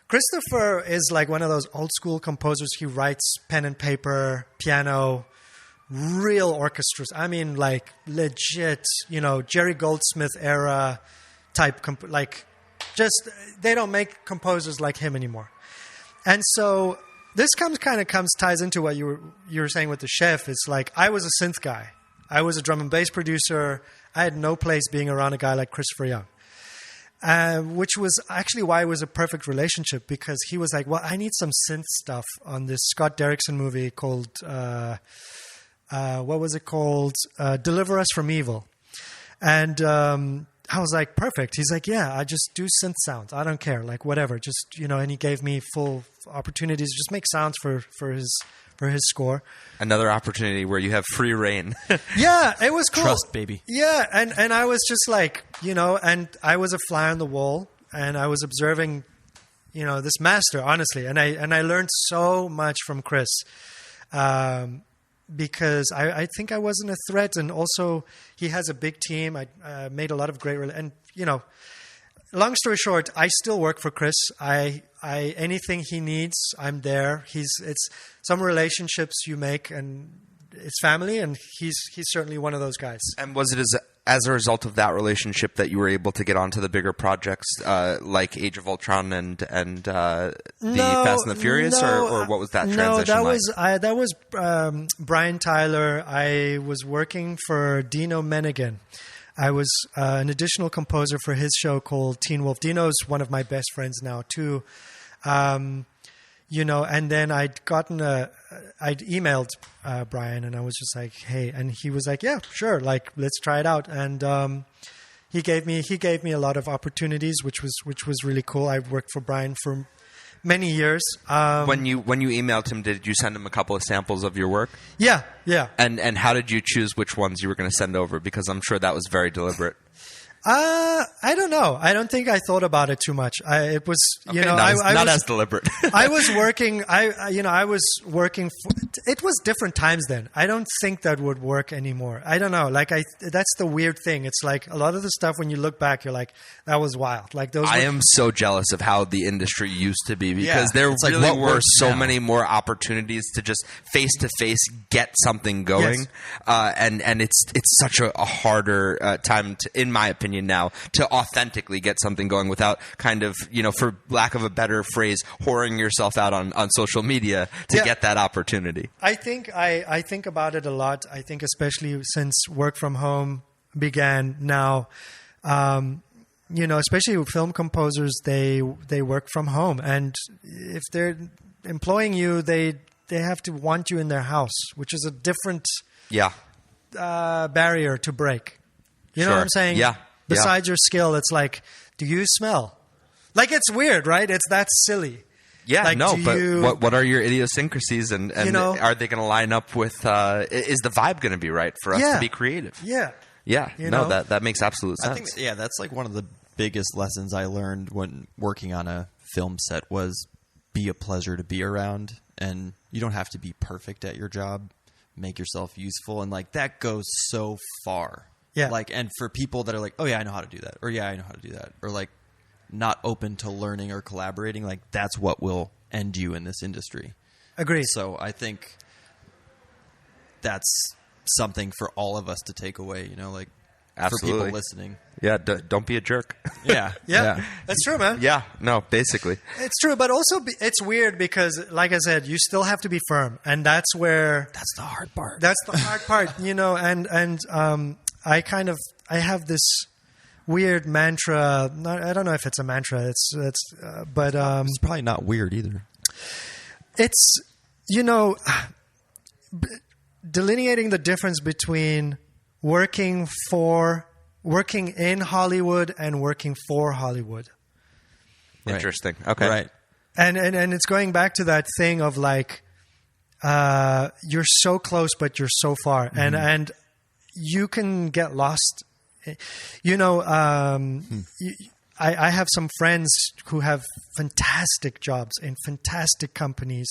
Christopher is like one of those old school composers. He writes pen and paper, piano, real orchestras. I mean, like legit, Jerry Goldsmith era type. They don't make composers like him anymore. And so this ties into what you were saying with the chef. It's like I was a synth guy. I was a drum and bass producer. I had no place being around a guy like Christopher Young. Which was actually why it was a perfect relationship, because he was like, well, I need some synth stuff on this Scott Derrickson movie called, what was it called? Deliver Us from Evil. And I was like, perfect. He's like, yeah, I just do synth sounds. I don't care, like whatever. Just, and he gave me full opportunities to just make sounds for his score. Another opportunity where you have free reign. Yeah, it was cool. Trust, baby. Yeah, and I was just like, and I was a fly on the wall, and I was observing, this master, honestly, and I learned so much from Chris, because I think I wasn't a threat, and also he has a big team. I made a lot of great, and long story short, I still work for Chris. I anything he needs, I'm there. It's some relationships you make, and it's family, and he's certainly one of those guys. And was it as a result of that relationship that you were able to get onto the bigger projects like Age of Ultron and the Fast and the Furious, or what was that transition like? That was Brian Tyler. I was working for Dino Menigan. I was an additional composer for his show called Teen Wolf. Dino's one of my best friends now too. And then I'd emailed Brian, and I was just like, hey, and he was like, yeah, sure, like let's try it out. And he gave me a lot of opportunities, which was really cool. I worked for Brian for many years. When you emailed him, did you send him a couple of samples of your work? Yeah. And how did you choose which ones you were going to send over? Because I'm sure that was very deliberate. I don't know. I don't think I thought about it too much. It was, not as deliberate. I was working. I was working. It was different times then. I don't think that would work anymore. I don't know. That's the weird thing. It's like a lot of the stuff when you look back, you're like, that was wild. Like those. I am so jealous of how the industry used to be, because there really were so many more opportunities to just face to face get something going, yes. And it's such a harder time in my opinion now to authentically get something going without kind of, for lack of a better phrase, whoring yourself out on social media to get that opportunity. I think about it a lot. I think especially since work from home began now, especially with film composers, they work from home, and if they're employing you, they have to want you in their house, which is a different barrier to break. You know what I'm saying? Yeah. Besides your skill, it's like, do you smell? Like, it's weird, right? It's that silly. Yeah, like, but what are your idiosyncrasies, and are they going to line up with? Is the vibe going to be right for us to be creative? Yeah. That makes absolute sense. I think that's like one of the biggest lessons I learned when working on a film set was be a pleasure to be around, and you don't have to be perfect at your job. Make yourself useful, and like that goes so far. Yeah. Like, and for people that are like, oh yeah, I know how to do that, or yeah, I know how to do that, or like not open to learning or collaborating, like that's what will end you in this industry. Agreed. So I think that's something for all of us to take away, like Absolutely. for people listening. Yeah, don't be a jerk. Yeah. That's true, man. Yeah, no, basically. It's true, but also it's weird because, like I said, you still have to be firm, and that's where... That's the hard part. That's the hard part, and I have this weird mantra. I don't know if it's a mantra. But it's probably not weird either. It's, delineating the difference between working in Hollywood and working for Hollywood. Right. Interesting. Okay. Right. And it's going back to that thing of like, you're so close, but you're so far. Mm-hmm. And you can get lost. I have some friends who have fantastic jobs in fantastic companies,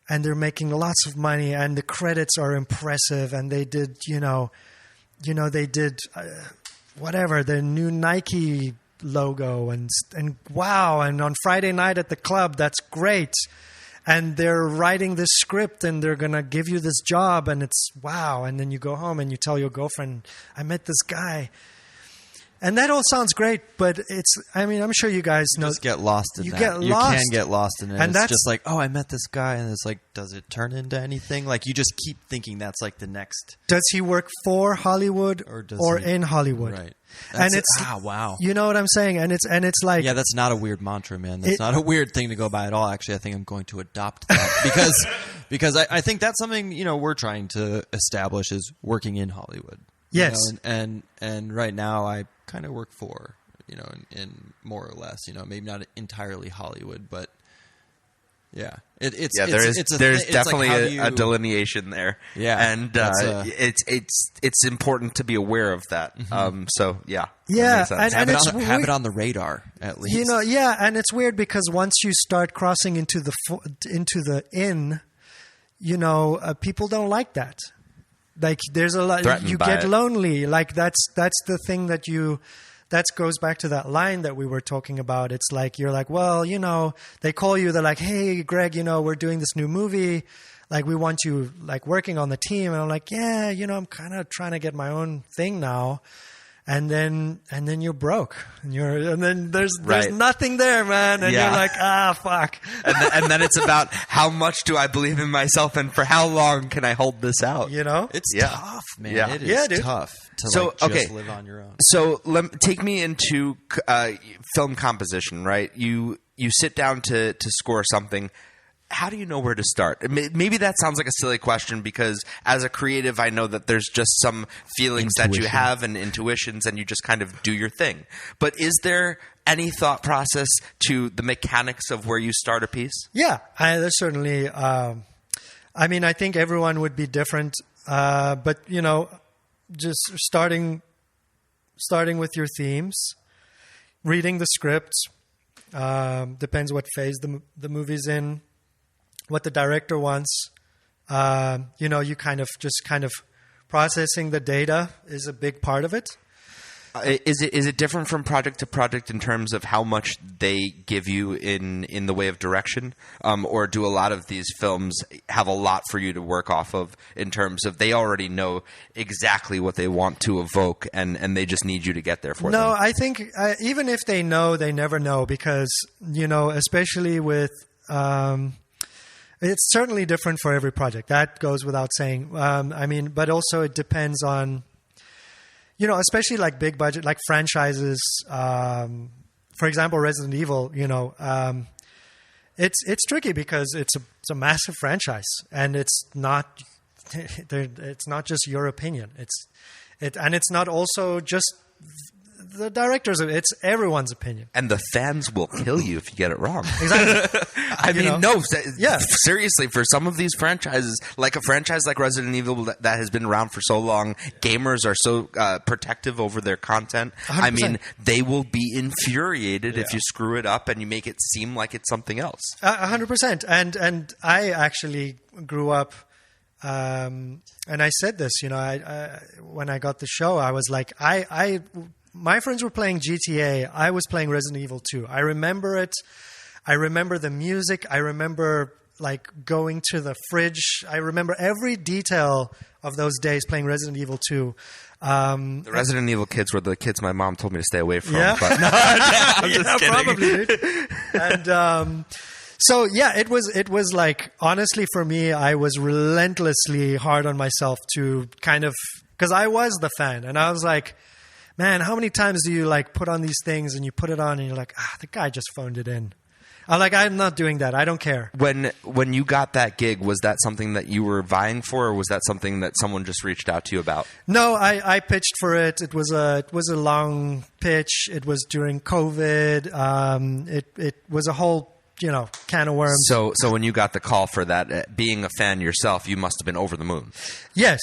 and they're making lots of money, and the credits are impressive. And they did, they did whatever, the new Nike logo, and wow, and on Friday night at the club, that's great. And they're writing this script, and they're going to give you this job, and it's wow. And then you go home and you tell your girlfriend, I met this guy. And that all sounds great, but I'm sure you guys know. Just get lost in you that. Get you lost. can get lost in it. And it's just like, oh, I met this guy, and it's like, does it turn into anything? Like, you just keep thinking that's like the next. Does he work for Hollywood or in Hollywood? Right. And it's wow. You know what I'm saying? And it's like, yeah, that's not a weird mantra, man. That's not a weird thing to go by at all. Actually, I think I'm going to adopt that because I think that's something we're trying to establish is working in Hollywood. Yes. And right now I kind of work for in more or less maybe not entirely Hollywood, but yeah, there's definitely a delineation there. Yeah, and it's important to be aware of that. Mm-hmm. So yeah, and have it on the radar at least. And it's weird because once you start crossing into the people don't like that. Like there's a lot, you get lonely. Like that's the thing that goes back to that line that we were talking about. It's like, you're like, well, they call you, they're like, hey, Greg, we're doing this new movie. Like, we want you like working on the team. And I'm like, yeah, I'm kind of trying to get my own thing now. And then you're broke, and then there's nothing there, man. And you're like, fuck. And then it's about how much do I believe in myself, and for how long can I hold this out? It's tough, man. Yeah. It is tough to just live on your own. So take me into film composition. Right, you sit down to score something. How do you know where to start? Maybe that sounds like a silly question because as a creative, I know that there's just some feelings that you have and intuitions, and you just kind of do your thing. But is there any thought process to the mechanics of where you start a piece? Yeah, there's certainly. I think everyone would be different, but just starting with your themes, reading the script, depends what phase the movie's in. What the director wants, you kind of processing the data is a big part of it. Is it different from project to project in terms of how much they give you in the way of direction, or do a lot of these films have a lot for you to work off of in terms of they already know exactly what they want to evoke and they just need you to get there for them? No, I think even if they know, they never know because especially with. It's certainly different for every project. That goes without saying. But also it depends on, especially like big budget, like franchises. For example, Resident Evil. It's tricky because it's a massive franchise, and it's not just your opinion. It's not also just the directors. It's everyone's opinion, and the fans will kill you if you get it wrong. Exactly. Seriously, for some of these franchises, like a franchise like Resident Evil that has been around for so long, gamers are so protective over their content. 100%. They will be infuriated if you screw it up and you make it seem like it's something else. 100%. And I actually grew up. And I said this, I when I got the show, I was like, my friends were playing GTA. I was playing Resident Evil 2. I remember it. I remember the music. I remember like going to the fridge. I remember every detail of those days playing Resident Evil 2. The Resident Evil kids were the kids my mom told me to stay away from. Yeah, but I'm just kidding. Probably, dude. And so yeah, it was like, honestly for me, I was relentlessly hard on myself to kind of, because I was the fan, and I was like, man, how many times do you like put on these things and you put it on and you're like, the guy just phoned it in. I'm not doing that. I don't care. When you got that gig, was that something that you were vying for, or was that something that someone just reached out to you about? No, I pitched for it. It was a long pitch. It was during COVID. It was a whole can of worms. So when you got the call for that, being a fan yourself, you must have been over the moon. Yes,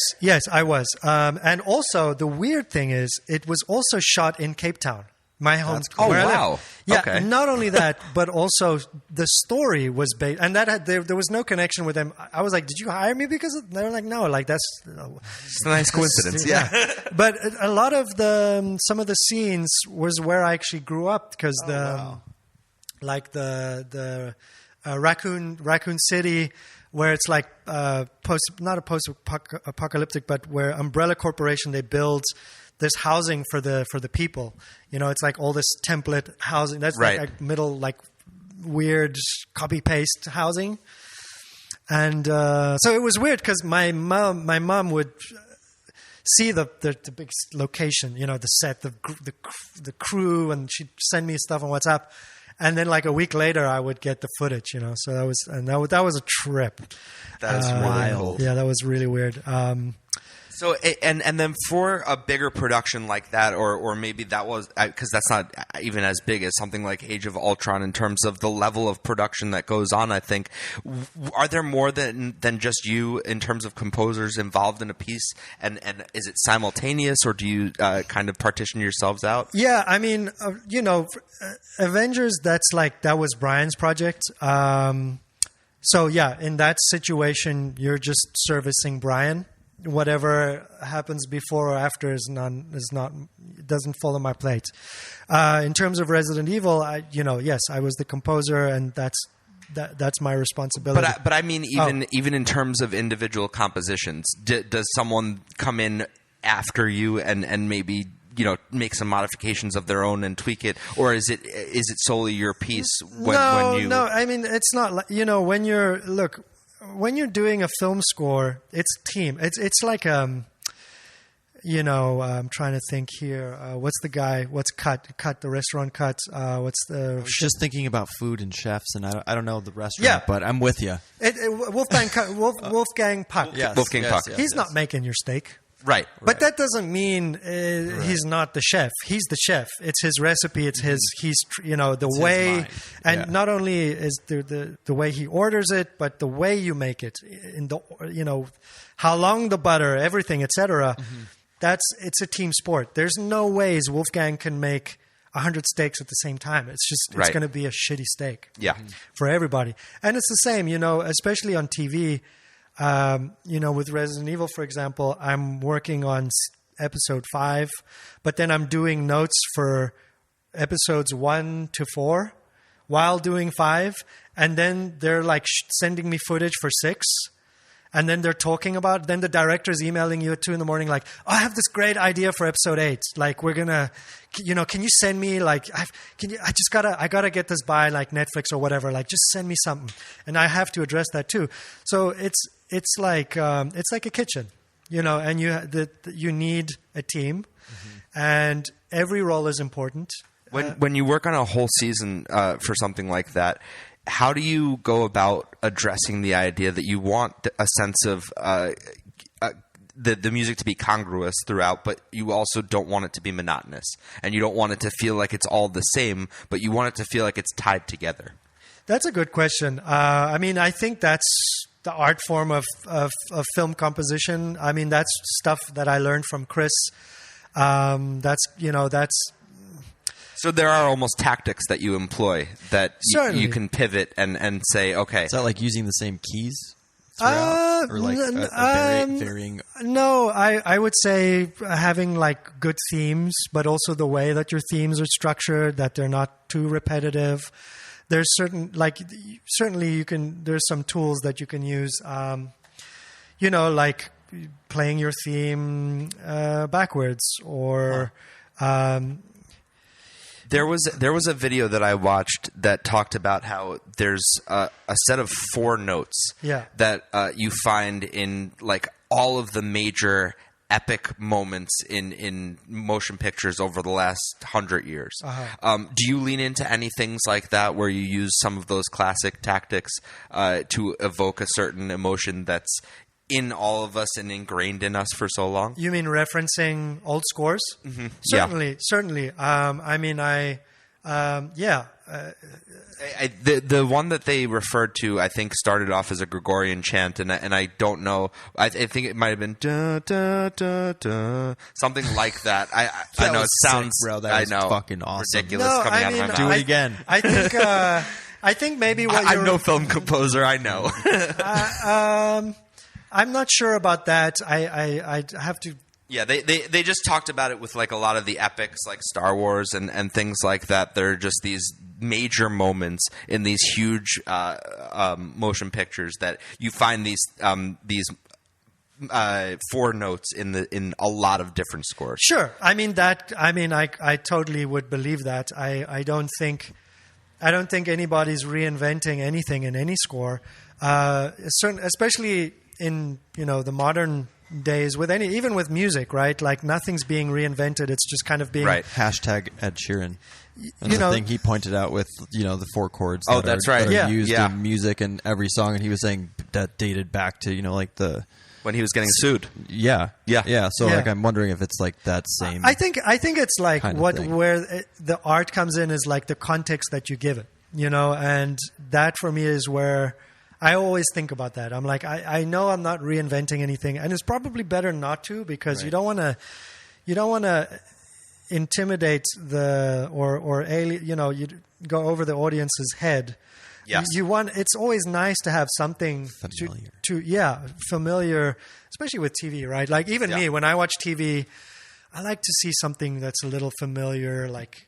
I was. And also, the weird thing is, it was also shot in Cape Town, my home. Oh, where I live. wow. Yeah, Okay. not only that, but also the story was based, and there was no connection with them. I was like, "Did you hire me because of?" They were like, "No, like that's It's a nice coincidence. Yeah. But a lot of some of the scenes was where I actually grew up because like the Raccoon City, where it's like not a post-apocalyptic, but where Umbrella Corporation, they build this housing for the people. It's like all this template housing. That's Right. like a middle, like weird copy paste housing. And so it was weird because my mom would see the big location, the set, the crew, and she'd send me stuff on WhatsApp. And then like a week later, I would get the footage, So that was a trip. That is wild. Yeah, that was really weird. So and then for a bigger production like that, or maybe that was because that's not even as big as something like Age of Ultron in terms of the level of production that goes on. I think are there more than just you in terms of composers involved in a piece, and is it simultaneous, or do you kind of partition yourselves out? Yeah, I mean, Avengers. That was Brian's project. So yeah, in that situation, you're just servicing Brian. Whatever happens before or after doesn't fall on my plate. In terms of Resident Evil, yes, I was the composer, and that's my responsibility. But I mean, even in terms of individual compositions, does someone come in after you and maybe make some modifications of their own and tweak it, or is it solely your piece? When you... No. I mean, it's not like when you're doing a film score, it's team. It's like I'm trying to think here. What's the guy? What's cut the restaurant cut? What's the? I was just thinking about food and chefs, and I don't know the restaurant, but I'm with you. Wolfgang Puck. Yes, Wolfgang Puck. He's not making your steak. Right. But that doesn't mean he's not the chef. He's the chef. It's his recipe. It's his. He's the way, and not only is the way he orders it, but the way you make it, in the how long the butter, everything, etc. It's a team sport. There's no ways Wolfgang can make 100 steaks at the same time. It's going to be a shitty steak. Yeah. For everybody, and it's the same. Especially on TV. With Resident Evil, for example, I'm working on episode 5, but then I'm doing notes for episodes 1 to 4 while doing 5. And then they're like sending me footage for 6. And then they're talking about, then the director's emailing you at 2 a.m. like, oh, I have this great idea for episode 8. Like, we're going to, can you send me like, I gotta get this by like Netflix or whatever. Like, just send me something. And I have to address that too. So it's like a kitchen, and you need a team, and every role is important. When you work on a whole season for something like that, how do you go about addressing the idea that you want a sense of the music to be congruous throughout, but you also don't want it to be monotonous, and you don't want it to feel like it's all the same, but you want it to feel like it's tied together? That's a good question. I mean, I think that's the art form of film composition. I mean, that's stuff that I learned from Chris. That's. So there are almost tactics that you employ that you can pivot and say, okay. Is that like using the same keys throughout? Or like varying? No, I would say having like good themes, but also the way that your themes are structured, that they're not too repetitive. There's certainly there's some tools that you can use, like playing your theme backwards or... There was a video that I watched that talked about how there's a set of 4 notes that you find in like all of the major epic moments in motion pictures over the last 100 years. Do you lean into any things like that where you use some of those classic tactics to evoke a certain emotion that's in all of us and ingrained in us for so long? You mean referencing old scores? Mm-hmm. Certainly. The one that they referred to, I think, started off as a Gregorian chant, and I don't know. I think it might have been da, da, da, da, something like that. I know it sounds. Sick, bro. That was fucking awesome. Ridiculous coming out of my mouth. Do it again. I think maybe what I'm no film composer. I know. I'm not sure about that. I have to. Yeah, they just talked about it with like a lot of the epics like Star Wars and things like that. They're just these major moments in these huge motion pictures that you find these four notes in a lot of different scores. Sure. I totally would believe that. I don't think anybody's reinventing anything in any score. Especially in the modern days even with music, right? Like nothing's being reinvented. It's just kind of being right. Hashtag Ed Sheeran. And the thing he pointed out with the four chords that are used in music and every song, and he was saying that dated back to like the when he was getting sued. Yeah. So like I'm wondering if it's like that same. I think it's like where the art comes in is like the context that you give it, and that for me is where I always think about that. I'm like, I know I'm not reinventing anything, and it's probably better not to, because you don't want to intimidate or alien, you go over the audience's head. Yes. It's always nice to have something familiar, especially with TV, right? Like even me, when I watch TV, I like to see something that's a little familiar, like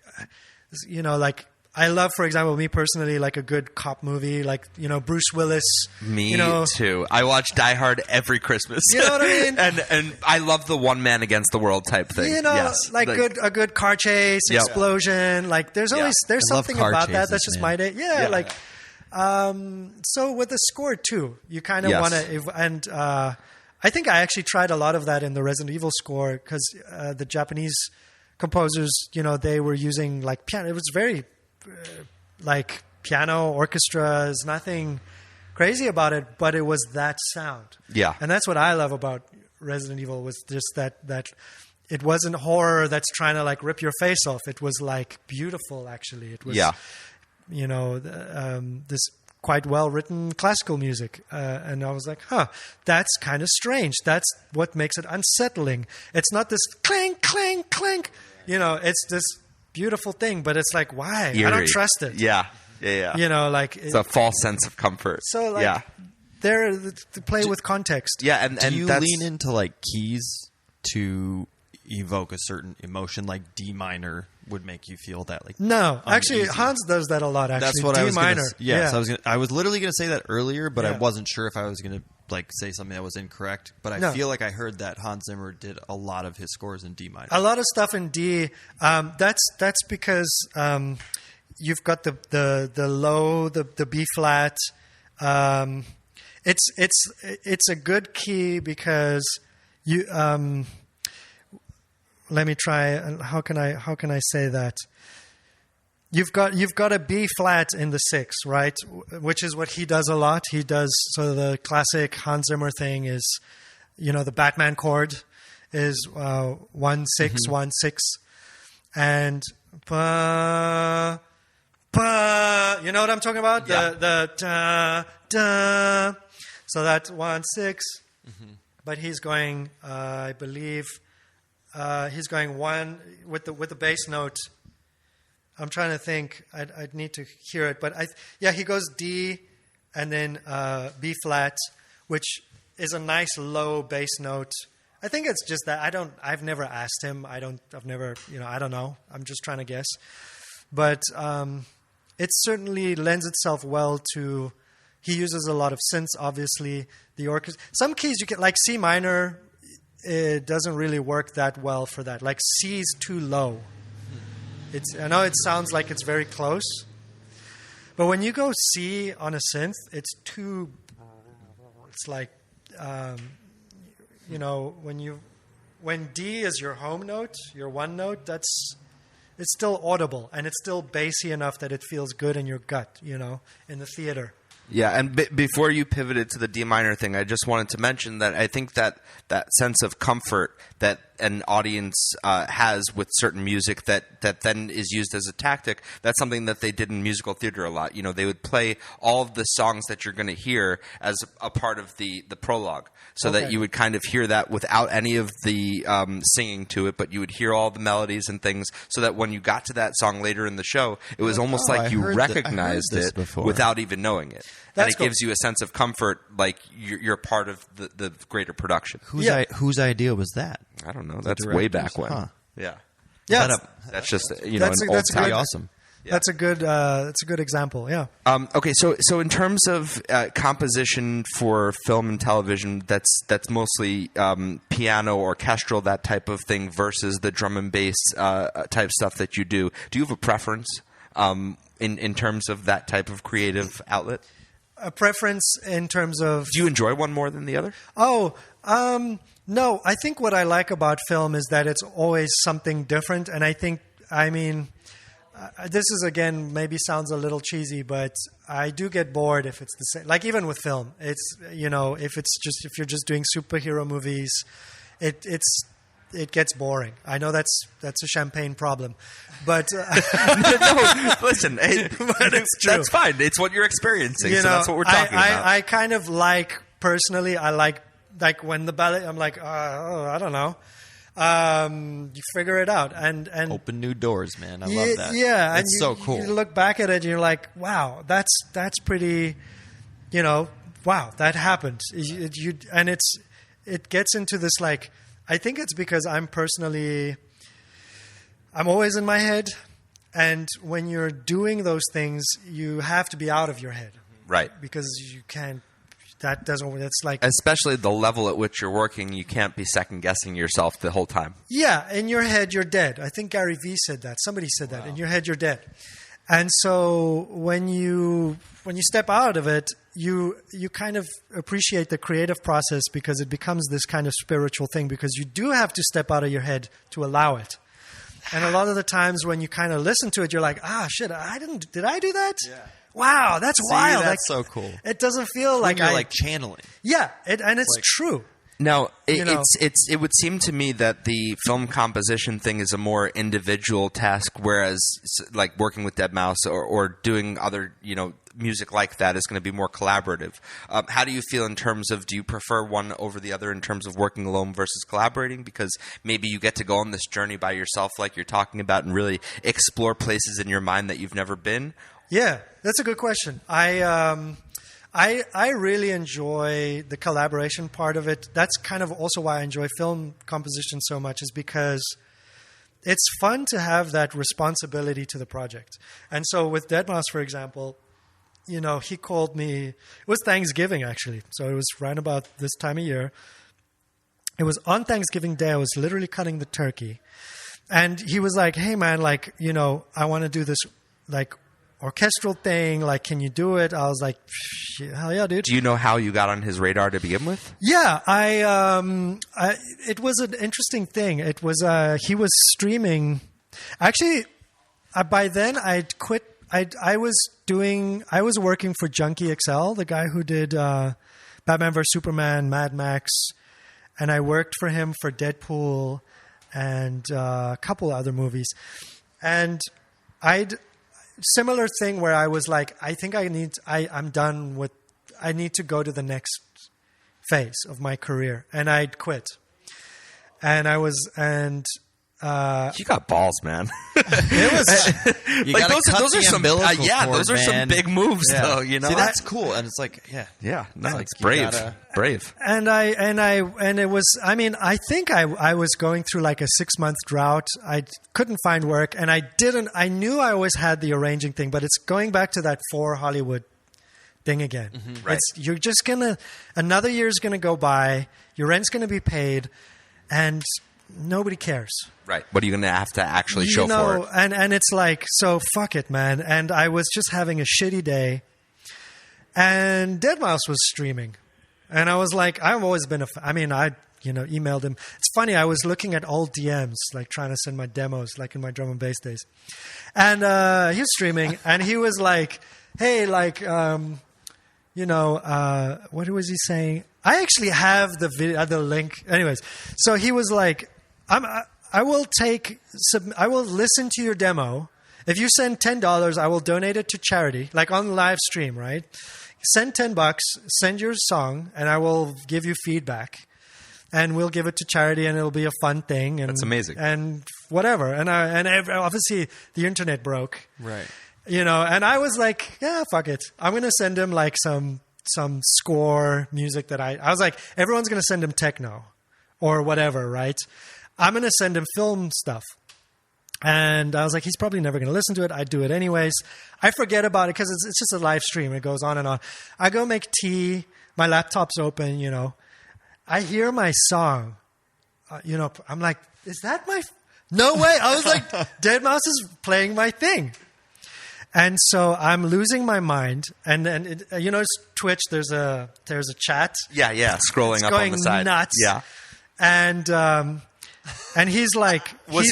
I love, for example, me personally, like a good cop movie, like, Bruce Willis. Me too. I watch Die Hard every Christmas. You know what I mean? and I love the one man against the world type thing. A good car chase, explosion. Like there's something about that. That's just my day. Yeah. So with the score too, you kind of want to, and I think I actually tried a lot of that in the Resident Evil score, because the Japanese composers, they were using like piano. It was very like piano orchestras, nothing crazy about it, but it was that sound. Yeah. And that's what I love about Resident Evil, was just that it wasn't horror that's trying to like rip your face off. It was like beautiful, actually. It was, this quite well written classical music. And I was like, that's kind of strange. That's what makes it unsettling. It's not this clank, clank, clank. It's this beautiful thing, but it's like, why? Eerie. I don't trust it. Yeah. It's a false sense of comfort. So they're to play with context. Yeah, and do you lean into like keys to evoke a certain emotion? Like D minor would make you feel that like no, uneasy. Actually Hans does that a lot. Actually, that's what D I was minor. So I was literally going to say that earlier, but I wasn't sure if I was going to like say something that was incorrect, but I feel like I heard that Hans Zimmer did a lot of his scores in D minor. A lot of stuff in D. That's because you've got the low, the B flat. It's a good key because you. Let me try. How can I say that? You've got a B flat in the 6, right? Which is what he does a lot. He does, so the classic Hans Zimmer thing is, the Batman chord is 1 6 1 6, and pa pa. You know what I'm talking about? Yeah. The da da. So that's 1 6, but he's going. I believe he's going 1 with the bass note. I'm trying to think. I'd need to hear it, but he goes D and then B flat, which is a nice low bass note. I think it's just that I've never asked him. I don't know. I'm just trying to guess, but it certainly lends itself well to. He uses a lot of synths, obviously. The orchestra. Some keys you get, like C minor, it doesn't really work that well for that. Like C is too low. I know it sounds like it's very close, but when you go C on a synth, it's too. It's like, when when D is your home note, your one note, it's still audible and it's still bassy enough that it feels good in your gut, in the theater. Yeah, and before you pivoted to the D minor thing, I just wanted to mention that I think that sense of comfort that an audience has with certain music that then is used as a tactic, that's something that they did in musical theater a lot. They would play all of the songs that you're going to hear as a part of the prologue, so that you would kind of hear that without any of the singing to it, but you would hear all the melodies and things, so that when you got to that song later in the show, it was almost like you recognized it without even knowing it. And it gives you a sense of comfort, like you're part of the greater production. Whose idea was that? I don't know. That's way back when. Huh. Yeah. Yeah. That's just that's an old pretty awesome. Yeah. That's a good example. Yeah. Okay. So in terms of composition for film and television, that's mostly piano, orchestral, that type of thing, versus the drum and bass type stuff that you do. Do you have a preference in terms of that type of creative outlet? A preference in terms of... Do you enjoy one more than the other? No. I think what I like about film is that it's always something different. And this is, again, maybe sounds a little cheesy, but I do get bored if it's the same. Like, even with film, it's, if you're just doing superhero movies, it gets boring. I know that's a champagne problem, but no, listen, but it's true. That's fine. It's what you're experiencing, so that's what we're talking about. I kind of personally, I like when the ballet. I'm like, I don't know. You figure it out and open new doors, man. I love that. Yeah, it's so cool. You look back at it, and you're like, wow, that's pretty. Wow, that happened. It gets into this like. I think it's because I'm always in my head, and when you're doing those things, you have to be out of your head, right? Because you can't. That's like, especially the level at which you're working, you can't be second guessing yourself the whole time. Yeah, in your head, you're dead. I think Gary Vee said that. Somebody said that. In your head, you're dead. And so when you step out of it, you kind of appreciate the creative process, because it becomes this kind of spiritual thing, because you do have to step out of your head to allow it. And a lot of the times when you kind of listen to it, you're like, shit, did I do that? Yeah. Wow, that's wild. That's so cool. It doesn't feel like you're like channeling. Yeah, and it's true. Now, it would seem to me that the film composition thing is a more individual task, whereas like working with deadmau5 or doing other music like that is going to be more collaborative. How do you feel in terms of, do you prefer one over the other in terms of working alone versus collaborating? Because maybe you get to go on this journey by yourself, like you're talking about, and really explore places in your mind that you've never been. Yeah, that's a good question. I really enjoy the collaboration part of it. That's kind of also why I enjoy film composition so much, is because it's fun to have that responsibility to the project. And so with deadmau5, for example, he called me. It was Thanksgiving, actually. So it was right about this time of year. It was on Thanksgiving Day. I was literally cutting the turkey. And he was like, hey, man, I want to do this, orchestral thing, can you do it? I was like, hell yeah, dude. Do you know how you got on his radar to begin with? Yeah, it was an interesting thing. It was he was streaming. Actually, by then I'd quit. I was working for Junkie XL, the guy who did Batman vs Superman, Mad Max, and I worked for him for Deadpool and a couple other movies, and similar thing where I was like, I think I'm done with, I need to go to the next phase of my career. And I'd quit. And you got balls, man. It was, those are some big moves, though, See, that's cool. And it's like, it's brave. And it was, I think I was going through like a 6-month drought. I couldn't find work, and I knew I always had the arranging thing, but it's going back to that for Hollywood thing again. Mm-hmm, right. You're just another year's going to go by, your rent's going to be paid, and nobody cares. Right. What are you going to have to actually show for it? And it's like, so fuck it, man. And I was just having a shitty day, and deadmau5 was streaming. And I was like, I've always been emailed him. It's funny. I was looking at old DMs, like trying to send my demos, like in my drum and bass days. And he was streaming, and he was like, "Hey, like, what was he saying? I actually have the video, the link. Anyways, so he was like, I will listen to your demo. If you send $10, I will donate it to charity, like on live stream, right? Send $10, send your song, and I will give you feedback, and we'll give it to charity, and it'll be a fun thing." And that's amazing. And whatever, and obviously the internet broke, Right? And I was like, yeah, fuck it. I'm gonna send him like some score music that I was like, everyone's gonna send him techno or whatever, right? I'm gonna send him film stuff. And I was like, he's probably never going to listen to it. I do it anyways. I forget about it because it's just a live stream. It goes on and on. I go make tea. My laptop's open, I hear my song. I'm like, is that my... No way. I was like, deadmau5 is playing my thing. And so I'm losing my mind. And then, Twitch, there's a chat. Yeah. Scrolling it's up going on the side. Nuts. Yeah. And he's like, was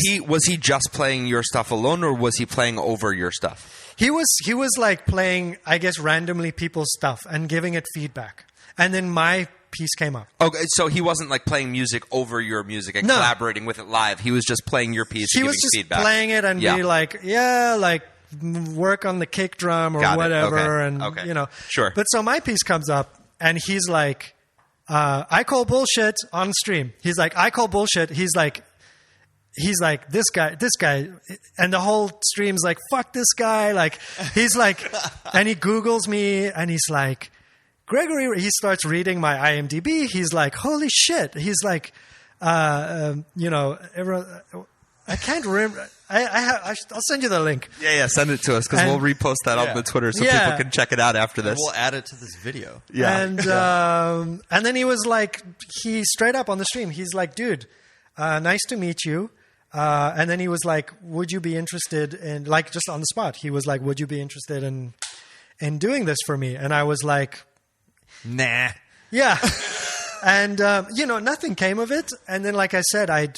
he just playing your stuff alone, or was he playing over your stuff? He was like playing, I guess, randomly people's stuff and giving it feedback. And then my piece came up. Okay, so he wasn't like playing music over your music and collaborating with it live. He was just playing your piece. He was just feedback. Playing it and be like, yeah, like work on the kick drum or whatever, Okay. and Sure. But so my piece comes up and he's like, I call bullshit on stream. He's like, I call bullshit. He's like, this guy, and the whole stream's like, fuck this guy. Like, he's like, and he Googles me and he's like, Gregory, he starts reading my IMDb. He's like, holy shit. He's like, everyone, I can't remember. I'll send you the link. Yeah, send it to us because we'll repost that on the Twitter so people can check it out after this. And we'll add it to this video. Yeah. And then he was like, he straight up on the stream, he's like, dude, nice to meet you. And then he was like, would you be interested in, like, just on the spot, he was like, would you be interested in doing this for me? And I was like, nah. Yeah. And, nothing came of it. And then, like I said, I'd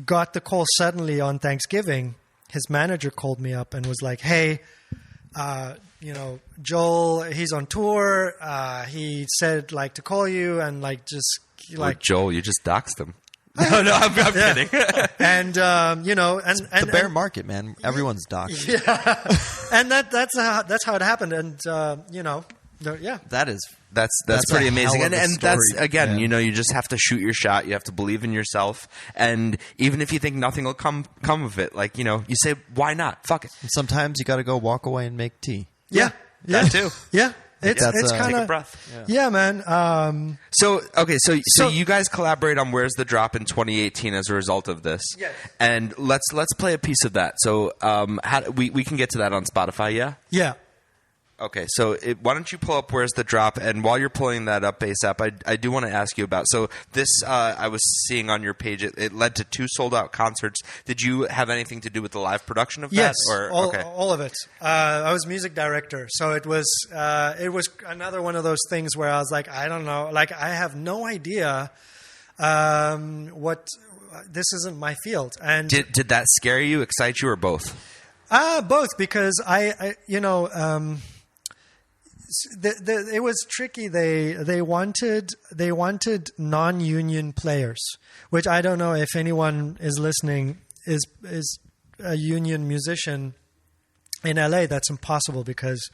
got the call suddenly on Thanksgiving. His manager called me up and was like, hey, Joel, he's on tour. He said, like, to call you and, like, just, like... Joel, you just doxed him. No, I'm kidding. And, and the bear market, man. Everyone's doxed. Yeah. And that's how it happened. And, That's pretty amazing. And that's, again, yeah. You just have to shoot your shot. You have to believe in yourself. And even if you think nothing will come of it, like, you say, why not? Fuck it. Sometimes you got to go walk away and make tea. Yeah. That too. Yeah. It's kind Take a of breath. Yeah, man. So you guys collaborate on Where's the Drop in 2018 as a result of this. Yes. And let's play a piece of that. So we can get to that on Spotify, yeah? Yeah. Okay, so why don't you pull up Where's the Drop? And while you're pulling that up, ASAP, I do want to ask you about. So this, I was seeing on your page, it led to 2 sold-out concerts. Did you have anything to do with the live production of that? Yes, Okay. all of it. I was music director, so it was another one of those things where I was like, I don't know, like I have no idea what this isn't my field. And did that scare you, excite you, or both? Both, because it was tricky. They wanted non-union players, which I don't know if anyone is listening is a union musician in LA. That's impossible because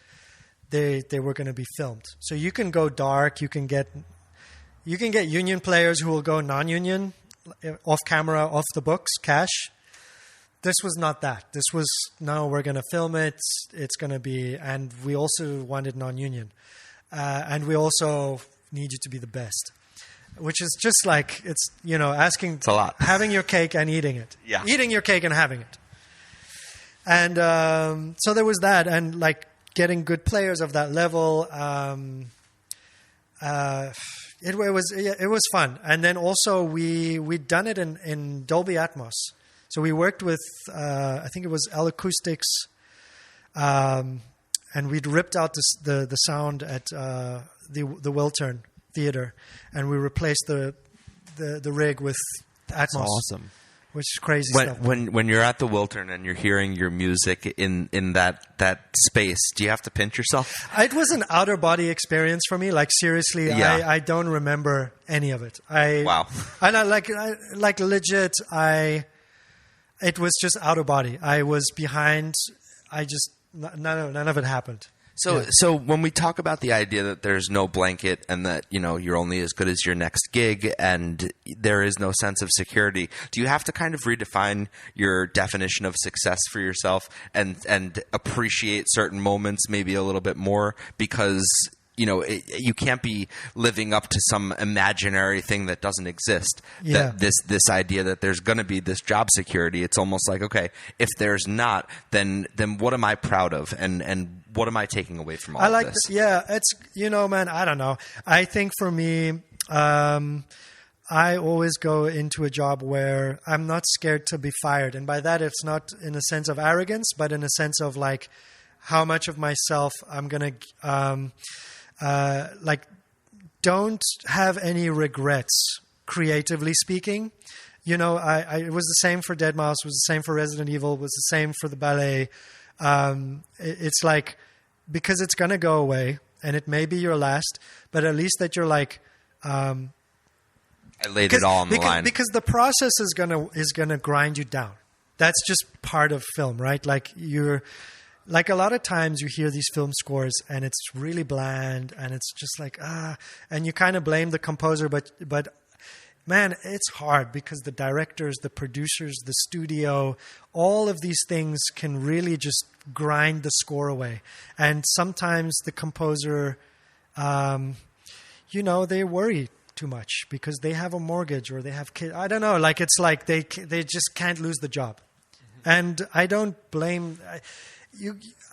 they were going to be filmed. So you can go dark. You can get union players who will go non-union, off camera, off the books, cash. This was not that. This was, no, we're going to film it. It's going to be, and we also wanted non-union. And we also need you to be the best, which is just like, it's, asking, it's a lot. Having your cake and eating it. Yeah. Eating your cake and having it. And so there was that, and like getting good players of that level. It was fun. And then also we'd done it in Dolby Atmos. So we worked with, I think it was L Acoustics, and we'd ripped out the sound at the Wiltern Theater, and we replaced the the rig with Atmos. That's awesome. Which is crazy stuff. When you're at the Wiltern and you're hearing your music in that space, do you have to pinch yourself? It was an outer body experience for me. Like seriously, Yeah. I don't remember any of it. Wow. And like legit. It was just outer body. I was behind. None of it happened. So when we talk about the idea that there's no blanket and that, you're only as good as your next gig and there is no sense of security, do you have to kind of redefine your definition of success for yourself and appreciate certain moments maybe a little bit more because you can't be living up to some imaginary thing that doesn't exist. Yeah. That this idea that there's going to be this job security, it's almost like, okay, if there's not, then what am I proud of, and what am I taking away from all of this? It's man, I don't know. I think for me, I always go into a job where I'm not scared to be fired, and by that, it's not in a sense of arrogance, but in a sense of like how much of myself I'm gonna. Don't have any regrets, creatively speaking. It was the same for Dead Mouse, was the same for Resident Evil, was the same for the ballet. It's like, because it's going to go away and it may be your last, but at least that you're like, I laid it all on the line. Because the process is gonna grind you down. That's just part of film, right? Like a lot of times you hear these film scores and it's really bland and it's just like, and you kind of blame the composer, but man, it's hard because the directors, the producers, the studio, all of these things can really just grind the score away. And sometimes the composer, they worry too much because they have a mortgage or they have kids. I don't know. Like, it's like they just can't lose the job. Mm-hmm. And I don't blame...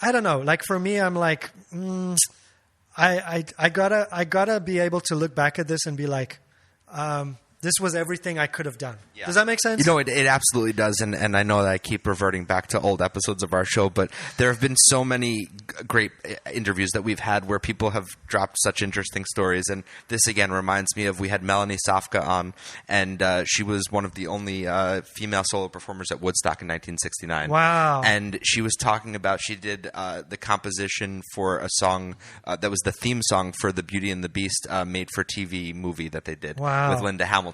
I don't know. Like for me, I'm like, I gotta be able to look back at this and be like, this was everything I could have done. Yeah. Does that make sense? It absolutely does. And I know that I keep reverting back to old episodes of our show, but there have been so many great interviews that we've had where people have dropped such interesting stories. And this, again, reminds me of, we had Melanie Safka on, and she was one of the only female solo performers at Woodstock in 1969. Wow. And she was talking about, she did the composition for a song that was the theme song for the Beauty and the Beast made-for-TV movie that they did with Linda Hamilton.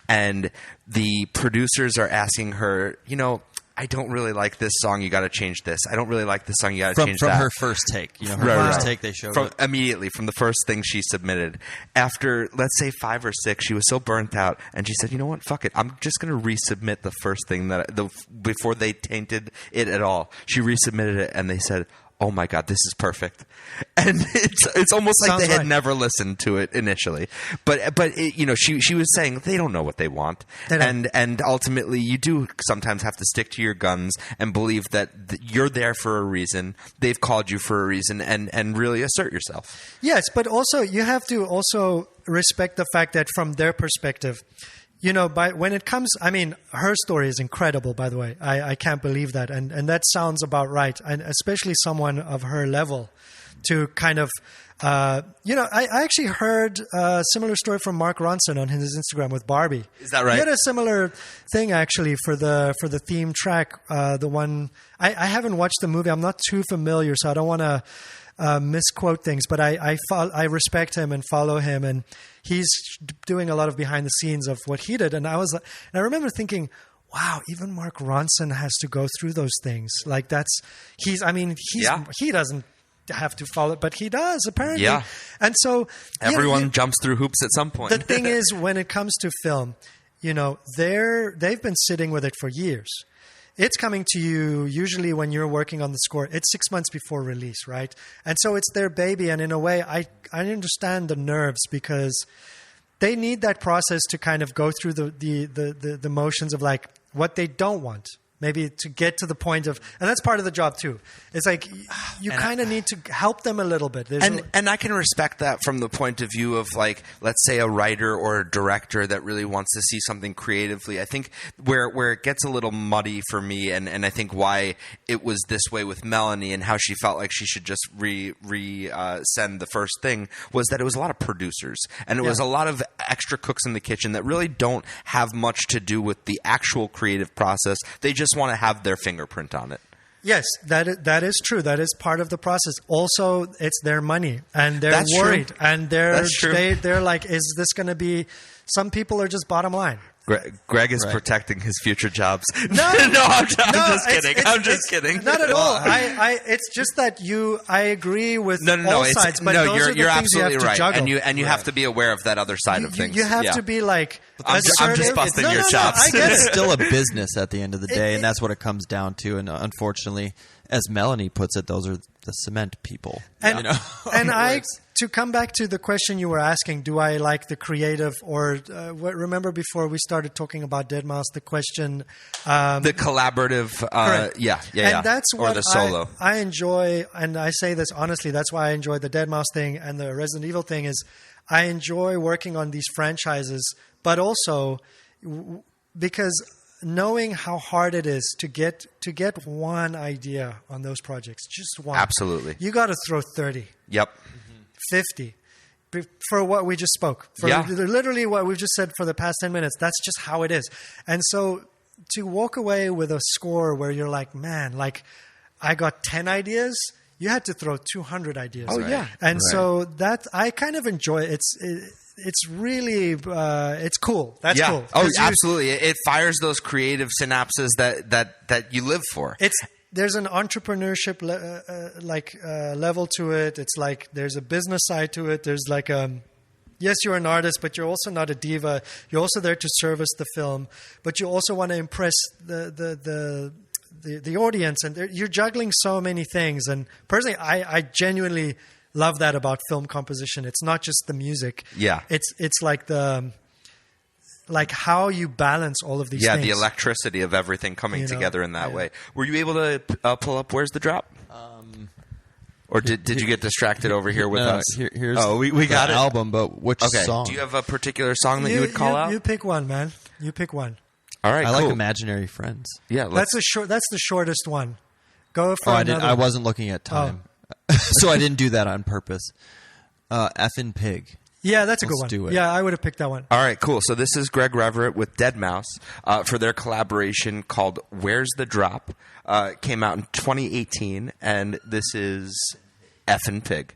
And the producers are asking her, I don't really like this song. You got to change this. I don't really like this song. You got to change that. From her first take. Her first take, they showed it. Immediately, from the first thing she submitted. After, let's say, 5 or 6, she was so burnt out. And she said, you know what? Fuck it. I'm just going to resubmit the first thing before they tainted it at all. She resubmitted it, and they said, oh my God, this is perfect. And it's almost like they had never listened to it initially. But she was saying they don't know what they want. And ultimately you do sometimes have to stick to your guns and believe that you're there for a reason. They've called you for a reason and really assert yourself. Yes, but also you have to also respect the fact that from their perspective, when it comes, her story is incredible, by the way. I can't believe that. And that sounds about right. And especially someone of her level to kind of, I actually heard a similar story from Mark Ronson on his Instagram with Barbie. Is that right? He had a similar thing actually for the theme track. The one, I haven't watched the movie. I'm not too familiar, so I don't want to misquote things, but I respect him and follow him, and he's doing a lot of behind the scenes of what he did. And I remember thinking, wow, even Mark Ronson has to go through those things. Like he doesn't have to follow it, but he does apparently. Yeah. And so everyone jumps through hoops at some point. The thing is, when it comes to film, they've been sitting with it for years. It's coming to you usually when you're working on the score. It's 6 months before release, right? And so it's their baby. And in a way, I understand the nerves because they need that process to kind of go through the motions of like what they don't want. maybe to get to the point of, and that's part of the job too. It's like you kind of need to help them a little bit. And I can respect that from the point of view of, like, let's say a writer or a director that really wants to see something creatively. I think where it gets a little muddy for me, and I think why it was this way with Melanie and how she felt like she should just send the first thing, was that it was a lot of producers and it was a lot of extra cooks in the kitchen that really don't have much to do with the actual creative process. They just want to have their fingerprint on it. Yes, that is true. That is part of the process. Also, it's their money, and they're worried, and they're like, "Is this going to be?" Some people are just bottom line. Greg is protecting his future jobs. No, I'm just kidding. I'm just kidding. Not at all. It's just that I agree with all sides, but those are the you're things you have absolutely to right, juggle. and you have to be aware of that other side of things. You have to be like, I'm just busting your chops. I get It's it. still a business at the end of the day, and that's what it comes down to. And unfortunately, as Melanie puts it, those are the cement people. And, to come back to the question you were asking, do I like the creative or remember before we started talking about Deadmau5, the question, the collaborative, and that's or what the solo. I enjoy, and I say this honestly. That's why I enjoy the Deadmau5 thing and the Resident Evil thing. Is I enjoy working on these franchises, but also because knowing how hard it is to get one idea on those projects, just one. Absolutely. You got to throw 30. Yep. 50 for what we just spoke. For literally what we've just said for the past 10 minutes. That's just how it is. And so to walk away with a score where you're like, man, like I got 10 ideas, you had to throw 200 ideas. Oh, yeah. And so that I kind of enjoy it. It's really it's cool. That's cool. Oh, absolutely. It fires those creative synapses that you live for. There's an entrepreneurship level to it. It's like there's a business side to it. There's like yes, you're an artist, but you're also not a diva. You're also there to service the film, but you also want to impress the audience. And you're juggling so many things. And personally, I genuinely love that about film composition. It's not just the music. Yeah. It's like how you balance all of these things. Yeah, the electricity of everything coming together in that way. Were you able to pull up Where's the Drop? Or did you get distracted over here with us? Here's we got the it. album, but which song? Do you have a particular song that you would call out? You pick one, man. You pick one. All right, I cool. like Imaginary Friends. Yeah, that's the shortest one. Go for another. I wasn't looking at time, so I didn't do that on purpose. Effin' Pig. Yeah, that's a good one. Let's do it. Yeah, I would have picked that one. All right, cool. So this is Greg Reveret with Deadmau5 for their collaboration called Where's the Drop? Came out in 2018, and this is Effin' Pig.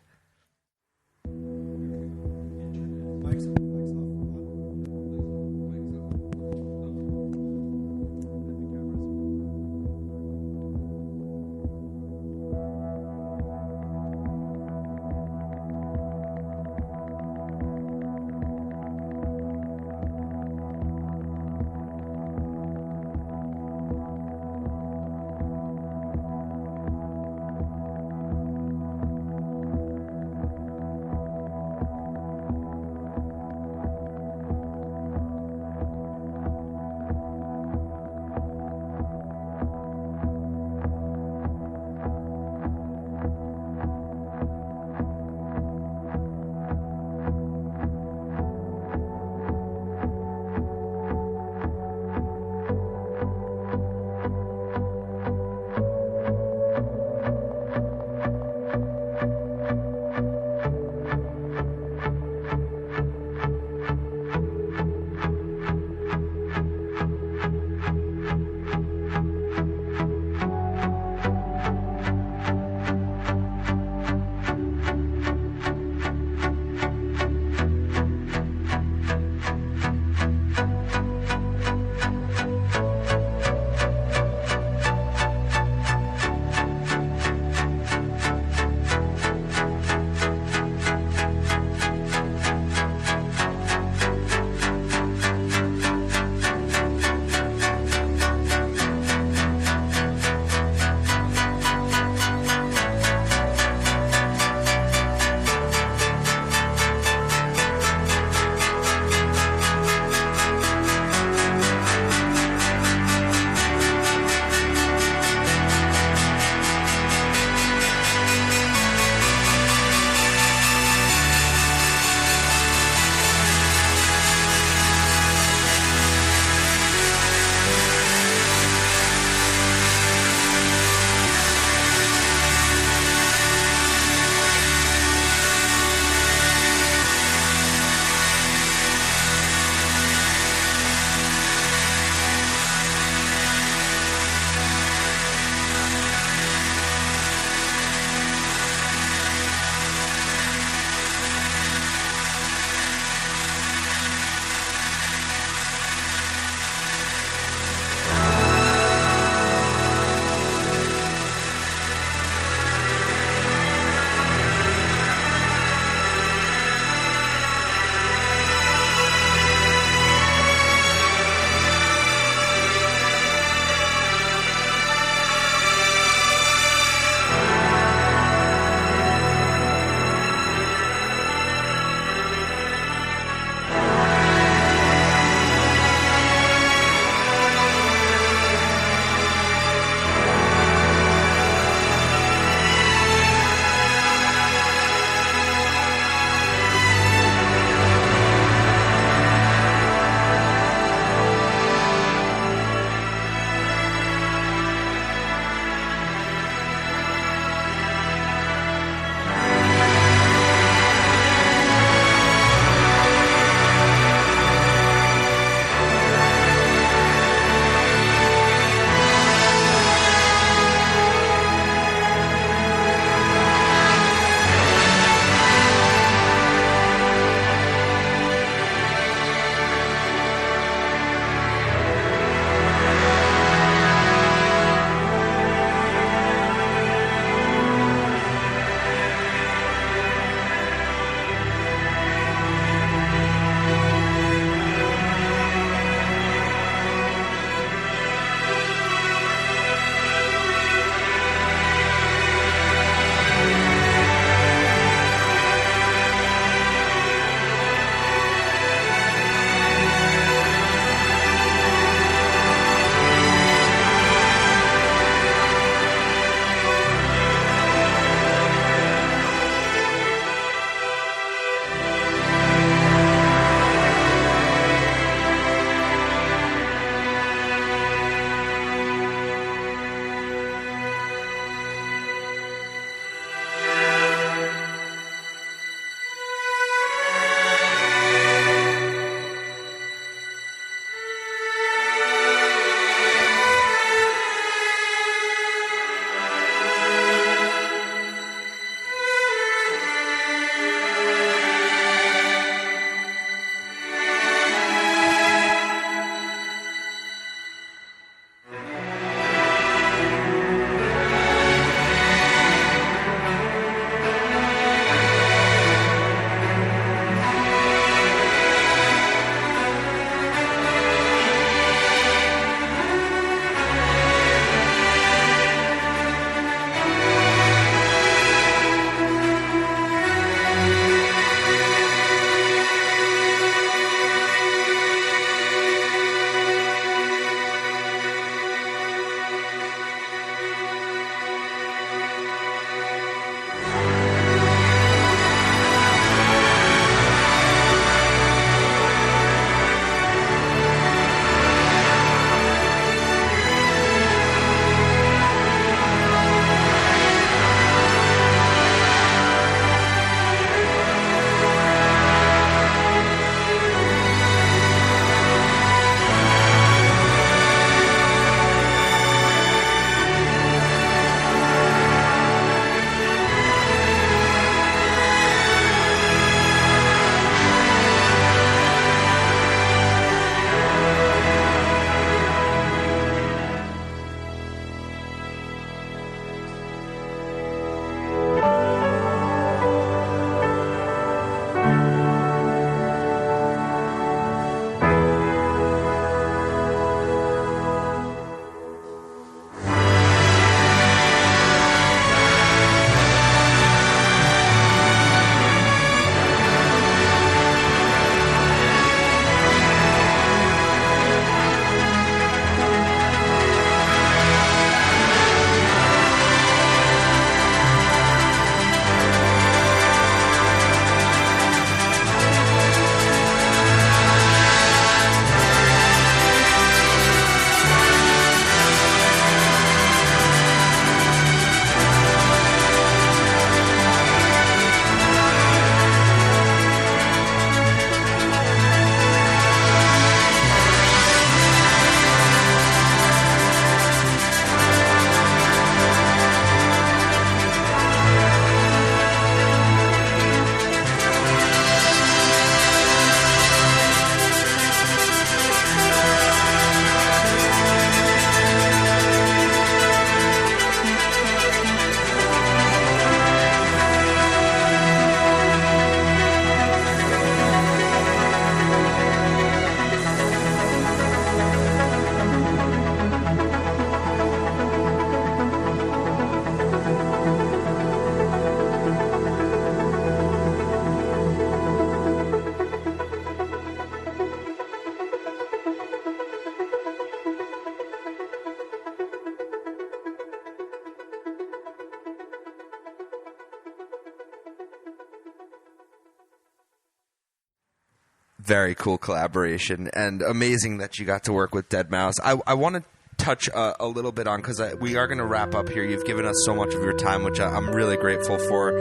Very cool collaboration, and amazing that you got to work with Deadmau5. I want to touch a little bit on, because we are going to wrap up here. You've given us so much of your time, which I'm really grateful for.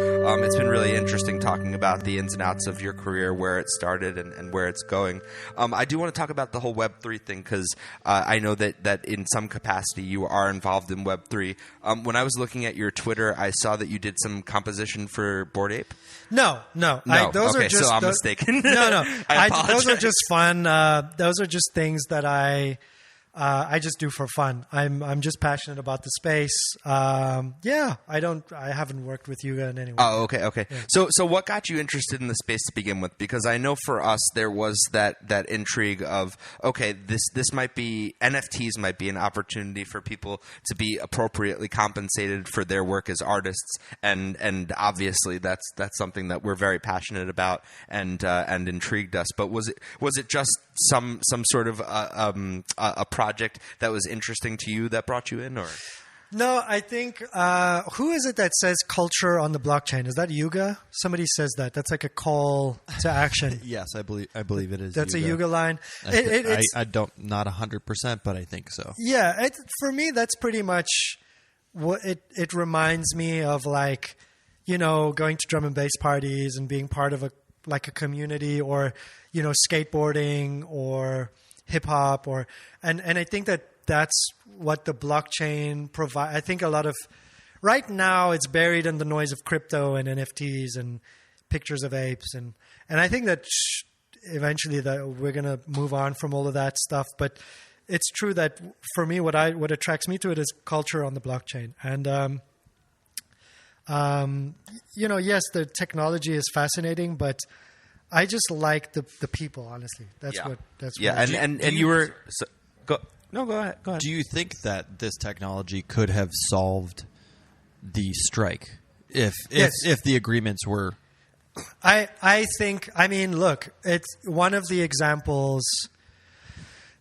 It's been really interesting talking about the ins and outs of your career, where it started and where it's going. I do want to talk about the whole Web3 thing, because I know that in some capacity you are involved in Web3. When I was looking at your Twitter, I saw that you did some composition for Bored Ape. No. Those okay, are just, so I'm mistaken. No. Those are just fun. Those are just things that I just do for fun. I'm just passionate about the space. I haven't worked with Yuga in any way. Oh, okay. Yeah. So what got you interested in the space to begin with? Because I know for us there was that intrigue of, okay, this might be, NFTs might be an opportunity for people to be appropriately compensated for their work as artists, and obviously that's something that we're very passionate about and intrigued us. But was it just some sort of a project that was interesting to you that brought you in, or? No, I think who is it that says culture on the blockchain? Is that Yuga? Somebody says that. That's like a call to action. Yes, I believe it is. That's Yuga. a Yuga line. I don't, not 100%, but I think so. Yeah, for me that's pretty much what it reminds me of, like, going to drum and bass parties and being part of a community, or skateboarding or hip hop, and I think that's what the blockchain provides. I think a lot of right now it's buried in the noise of crypto and NFTs and pictures of apes, and I think that eventually that we're gonna move on from all of that stuff. But it's true that for me, what attracts me to it is culture on the blockchain, and yes, the technology is fascinating, but I just like the people, honestly. That's what. And you were go ahead. Do you think that this technology could have solved the strike if the agreements were? I think. I mean, look, it's one of the examples.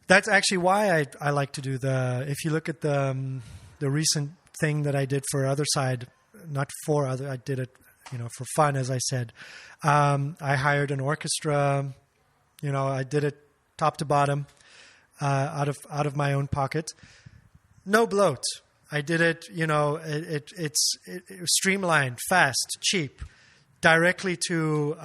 That's actually why I like to do the. If you look at the recent thing that I did for Other Side, not for other, I did it, for fun, as I said. I hired an orchestra. I did it top to bottom, out of my own pocket. No bloat. I did it. It was streamlined, fast, cheap, directly to.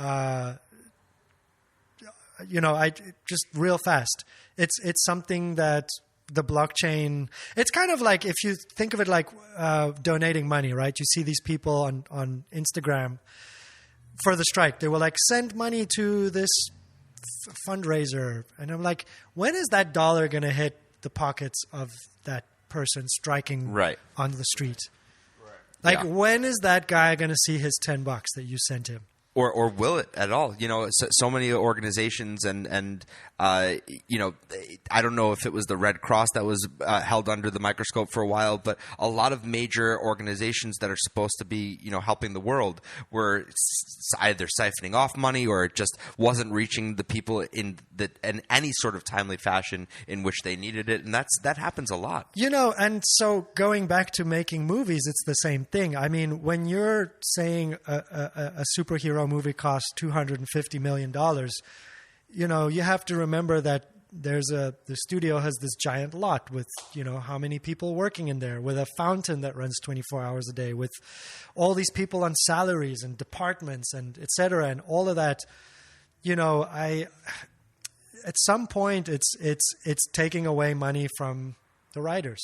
Just real fast. It's something that the blockchain. It's kind of like, if you think of it like donating money, right? You see these people on Instagram for the strike. They were like, send money to this fundraiser, and I'm like, when is that dollar going to hit the pockets of that person striking on the street? Right. Like, when is that guy going to see his $10 that you sent him? Or will it at all? So many organizations and I don't know if it was the Red Cross that was held under the microscope for a while, but a lot of major organizations that are supposed to be, helping the world were either siphoning off money, or it just wasn't reaching the people in any sort of timely fashion in which they needed it, and that happens a lot. And so going back to making movies, it's the same thing. I mean, when you're saying a superhero movie costs $250 million, you have to remember that the studio has this giant lot with, how many people working in there, with a fountain that runs 24 hours a day, with all these people on salaries and departments and et cetera, and all of that. At some point it's taking away money from the writers.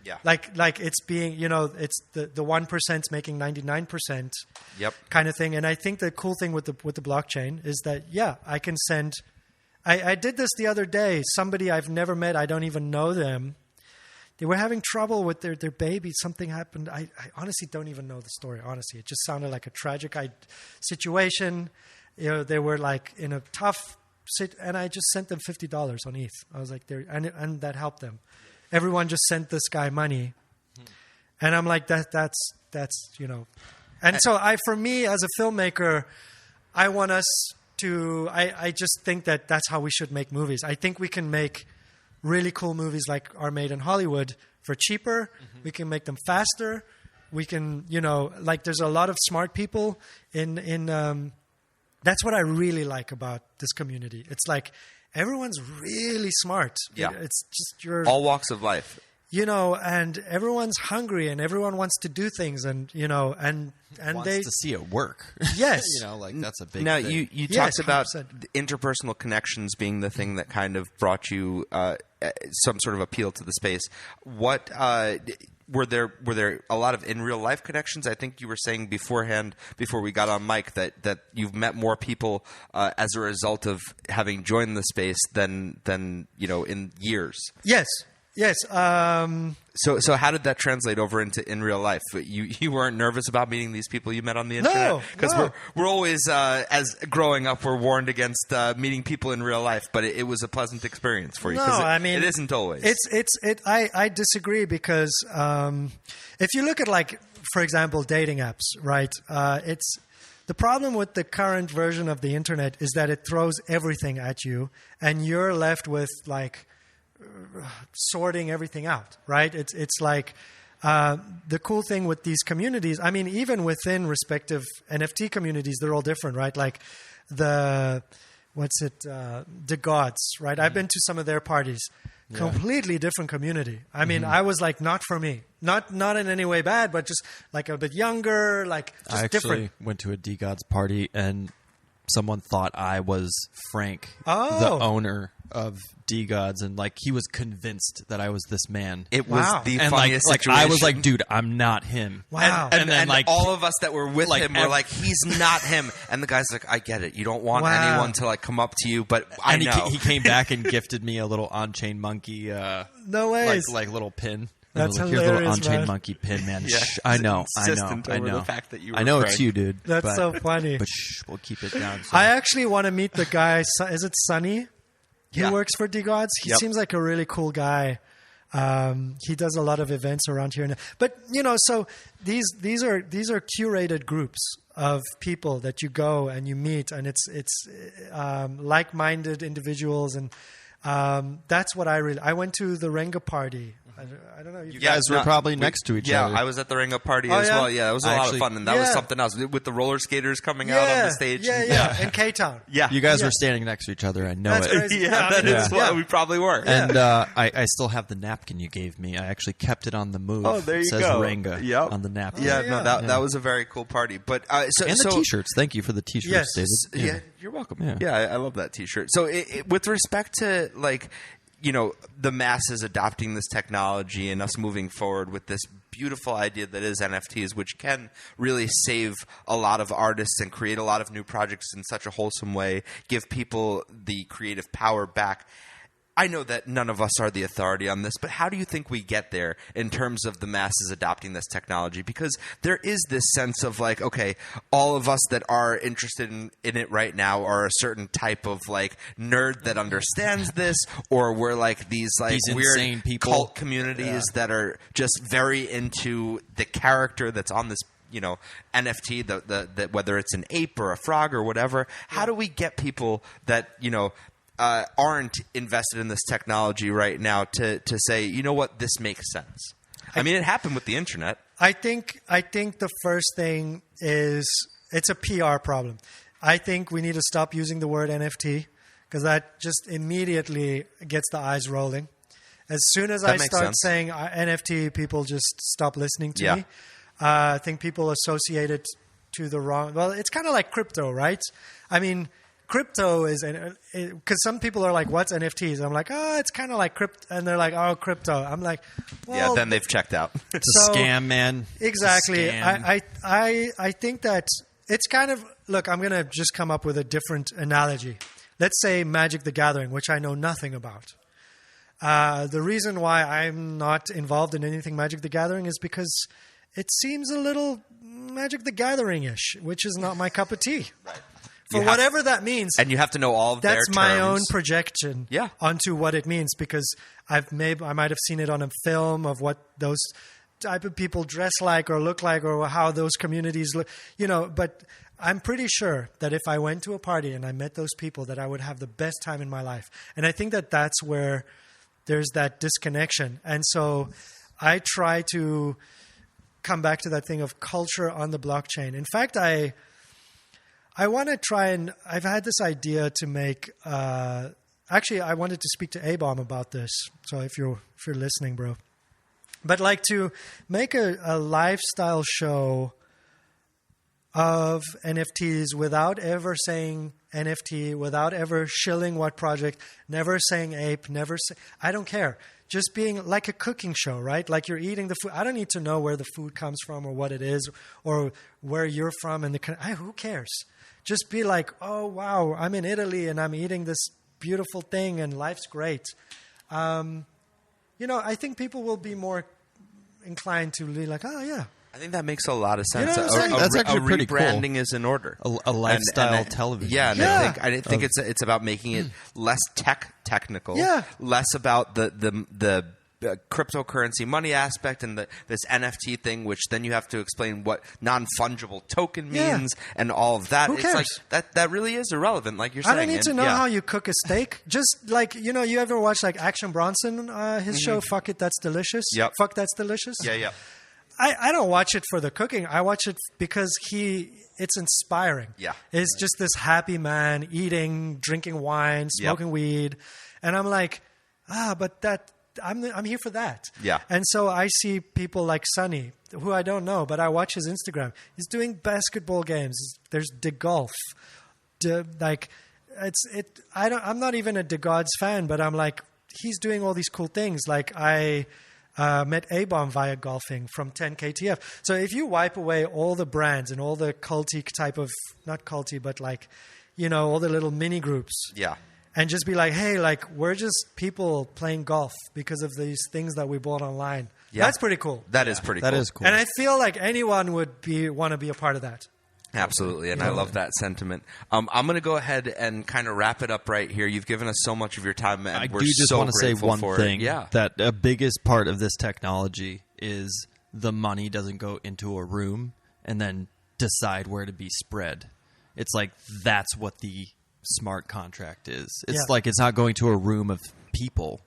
Yeah. Like it's being, it's the 1%'s making 99%. Yep. Kind of thing. And I think the cool thing with the blockchain is that, I can send. I did this the other day. Somebody I've never met, I don't even know them. They were having trouble with their baby. Something happened. I honestly don't even know the story. Honestly, it just sounded like a tragic situation. They were like in a tough and I just sent them $50 on ETH. I was like, and that helped them. Everyone just sent this guy money, and I'm like, that's. And so for me as a filmmaker, I want us to. I just think that that's how we should make movies. I think we can make really cool movies like are made in Hollywood for cheaper. Mm-hmm. We can make them faster. We can, there's a lot of smart people in That's what I really like about this community. It's like everyone's really smart. Yeah. It's just All walks of life. and everyone's hungry and everyone wants to do things and Wants they to see it work. Yes. That's a big Now, thing. you Yes, talked about 100%. the interpersonal connections being the thing that kind of brought you some sort of appeal to the space. What were there a lot of in real life connections? I think you were saying beforehand, before we got on mic, that you've met more people as a result of having joined the space than in years. Yes. So how did that translate over into in real life? You weren't nervous about meeting these people you met on the internet? No, Because no. we're always, as growing up, we're warned against meeting people in real life, but it was a pleasant experience for you. No, 'cause I mean, it isn't always. I disagree because if you look at, like, for example, dating apps, right? It's the problem with the current version of the internet is that it throws everything at you, and you're left with like sorting everything out, right? It's like the cool thing with these communities. I mean, even within respective NFT communities, they're all different, right? Like the gods, right? I've been to some of their parties. Yeah. Completely different community. I mean, I was like, not for me. Not in any way bad, but just like a bit younger, like just I actually different. went to a D-Gods party and someone thought I was Frank, Oh. the owner of D-Gods, and like he was convinced that I was this man. It was Wow. the And funniest like situation. I was like, dude, I'm not him. Wow. And then and like all of us that were with like him were like, he's not him. And the guy's like, I get it. You don't want Wow. anyone to like come up to you, but I and know. he came back and gifted me a little on-chain monkey, No ways. like little pin. That's Here's a little hilarious, on-chain man. monkey pin, man. Yeah. Shh, I know. Insistent I over know. the fact that you I were know Frank. it's you, dude. That's but, so funny. But shh, we'll keep it down. So. I actually want to meet the guy. Is it Sunny? He Yeah. works for D-Gods. He Yep. seems like a really cool guy. He does a lot of events around here. But so these are curated groups of people that you go and you meet, and it's like-minded individuals, and that's what I went to the Renga party. I don't know. You guys were probably next to each other. Yeah, I was at the Ring Up party Oh, as yeah? well. Yeah, it was a lot Actually- of fun, and that was something else with the roller skaters coming out on the stage. Yeah, in K-Town. Yeah. You guys Yeah. were standing next to each other. I know That's it. crazy. Yeah, I that mean, is yeah. what we probably were. And I still have the napkin you gave me. I actually kept it on the move. Oh, there you it says go. Renga Yep. on the napkin. Yeah, yeah. no, that was a very cool party. But And the T-shirts. Thank you for the T-shirts, Yes. David. Yeah, you're welcome. Yeah. Yeah, I love that T-shirt. So, with respect to like, the masses adopting this technology and us moving forward with this beautiful idea that is NFTs, which can really save a lot of artists and create a lot of new projects in such a wholesome way, give people the creative power back. I know that none of us are the authority on this, but how do you think we get there in terms of the masses adopting this technology? Because there is this sense of like, okay, all of us that are interested in it right now are a certain type of like nerd that understands this, or we're like these weird insane people. cult communities that are just very into the character that's on this NFT, the whether it's an ape or a frog or whatever. How do we get people that aren't invested in this technology right now to say, you know what, this makes sense? I mean, it happened with the internet. I think the first thing is it's a PR problem. I think we need to stop using the word NFT because that just immediately gets the eyes rolling. As soon as I makes start sense. saying NFT, people just stop listening to Yeah. me. I think people associate it to the wrong. Well, it's kind of like crypto, right? I mean, crypto is because some people are like, "What's NFTs?" I'm like, "Oh, it's kind of like crypto," and they're like, "Oh, crypto." I'm like, "Well, Then they've checked out. It's a So- scam, man. It's a exactly." scam. I think that it's kind of look. I'm gonna just come up with a different analogy. Let's say Magic the Gathering, which I know nothing about. The reason why I'm not involved in anything Magic the Gathering is because it seems a little Magic the Gathering-ish, which is not my cup of tea. Right. For whatever that means. And you have to know all of their That's terms. my own projection Yeah. onto what it means because I might have seen it on a film of what those type of people dress like or look like or how those communities look, but I'm pretty sure that if I went to a party and I met those people that I would have the best time in my life. And I think that that's where there's that disconnection. And so I try to come back to that thing of culture on the blockchain. In fact, I I want to try and I've had this idea to make. Actually, I wanted to speak to A-Bomb about this. So if you're listening, bro, but like to make a lifestyle show of NFTs without ever saying NFT, without ever shilling what project, never saying ape, I don't care. Just being like a cooking show, right? Like you're eating the food. I don't need to know where the food comes from or what it is or where you're from. Who cares? Just be like, oh, wow, I'm in Italy and I'm eating this beautiful thing and life's great. I think people will be more inclined to be like, oh, yeah. I think that makes a lot of sense. You know what I'm saying? That's actually pretty cool. Rebranding is in order. A lifestyle television. Yeah, and Yeah. I think it's about making it less technical, Yeah. less about the cryptocurrency money aspect and this NFT thing, which then you have to explain what non-fungible token Yeah. means and all of that. Who It's cares? like that really is irrelevant, like you're saying. I don't need to And, know yeah. how you cook a steak. Just like, you ever watch like Action Bronson, his show, Fuck It, That's Delicious? Yep. Fuck, That's Delicious? Yeah. I don't watch it for the cooking. I watch it because it's inspiring. Yeah. It's just this happy man eating, drinking wine, smoking weed. And I'm like, but I'm here for that. Yeah. And so I see people like Sonny, who I don't know, but I watch his Instagram. He's doing basketball games. There's De Golf. I'm not even a De Gods fan, but I'm like, he's doing all these cool things. Like I met A-Bomb via golfing from 10KTF. So if you wipe away all the brands and all the culty type of, not culty, but like, all the little mini groups. Yeah. And just be like, hey, like we're just people playing golf because of these things that we bought online. Yeah. That's pretty cool. That is pretty cool. That is cool. And I feel like anyone would want to be a part of that. Absolutely, and I love that sentiment. I'm going to go ahead and kind of wrap it up right here. You've given us so much of your time, and I we're do just so want to say grateful one for thing. It. Yeah. That a biggest part of this technology is the money doesn't go into a room and then decide where to be spread. It's like that's what the smart contract is. It's like it's not going to a room of people.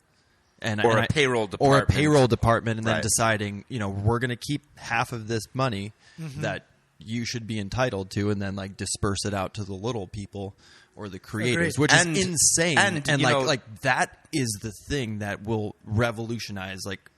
Or a payroll department, and then Right. deciding, we're going to keep half of this money that you should be entitled to, and then like disperse it out to the little people or the creators, Agreed. which And- is insane. and, And you know- like that is the thing that will revolutionize like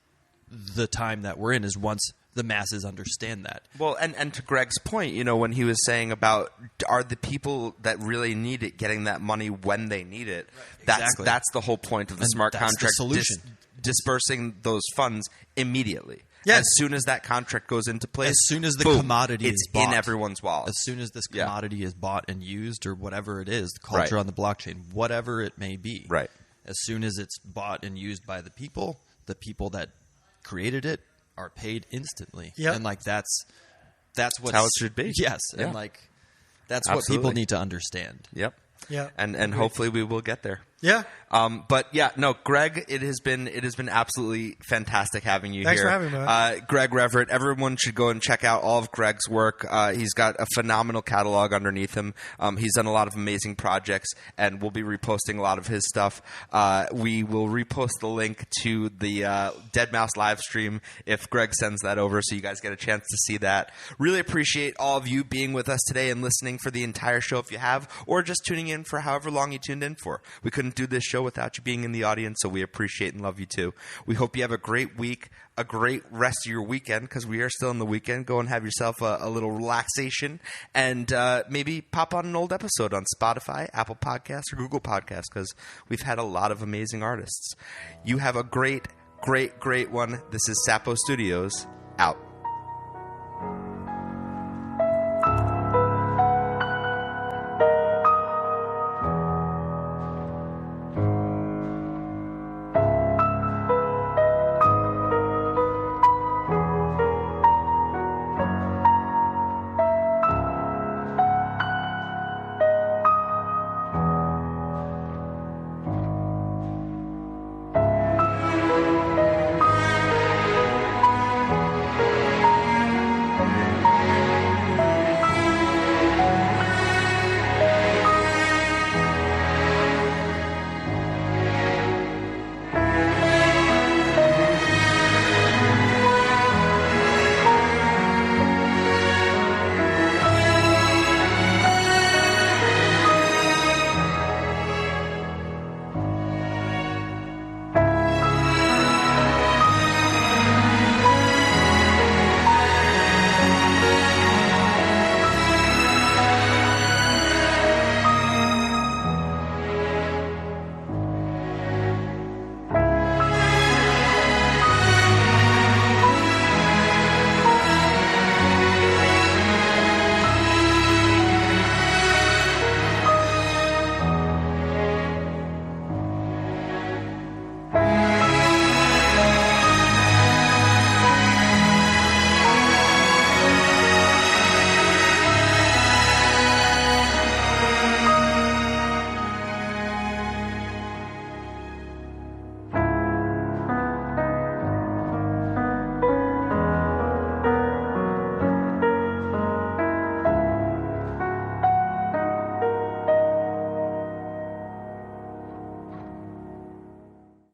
the time that we're in, is once the masses understand that. Well, and to Greg's point, when he was saying about are the people that really need it getting that money when they need it, Exactly. that's the whole point of the And smart that's the contract, solution. dispersing those funds immediately. Yes. As soon as that contract goes into place, As soon as the boom, commodity it's is bought. in everyone's wallet. As soon as this Yeah. commodity is bought and used, or whatever it is, the culture Right. on the blockchain, whatever it may be, Right. as soon as it's bought and used by the people that created it are paid instantly. Yep. And like that's what how it should be. Yes, Yeah. and like that's what Absolutely. people need to understand. Yep. Yeah. And hopefully we will get there. Yeah. But yeah, no, Greg, it has been absolutely fantastic having you Thanks here. for having me, man. Greg Reveret. Everyone should go and check out all of Greg's work. He's got a phenomenal catalog underneath him. He's done a lot of amazing projects, and we'll be reposting a lot of his stuff. We will repost the link to the Dead Mouse live stream if Greg sends that over, so you guys get a chance to see that. Really appreciate all of you being with us today and listening for the entire show if you have, or just tuning in for however long you tuned in for. We couldn't do this show without you being in the audience, so we appreciate and love you too. We hope you have a great week, a great rest of your weekend, because we are still in the weekend. Go and have yourself a little relaxation, and maybe pop on an old episode on Spotify, Apple Podcasts, or Google Podcasts, because we've had a lot of amazing artists. You have a great, great, great one. This is Sapo Studios, out.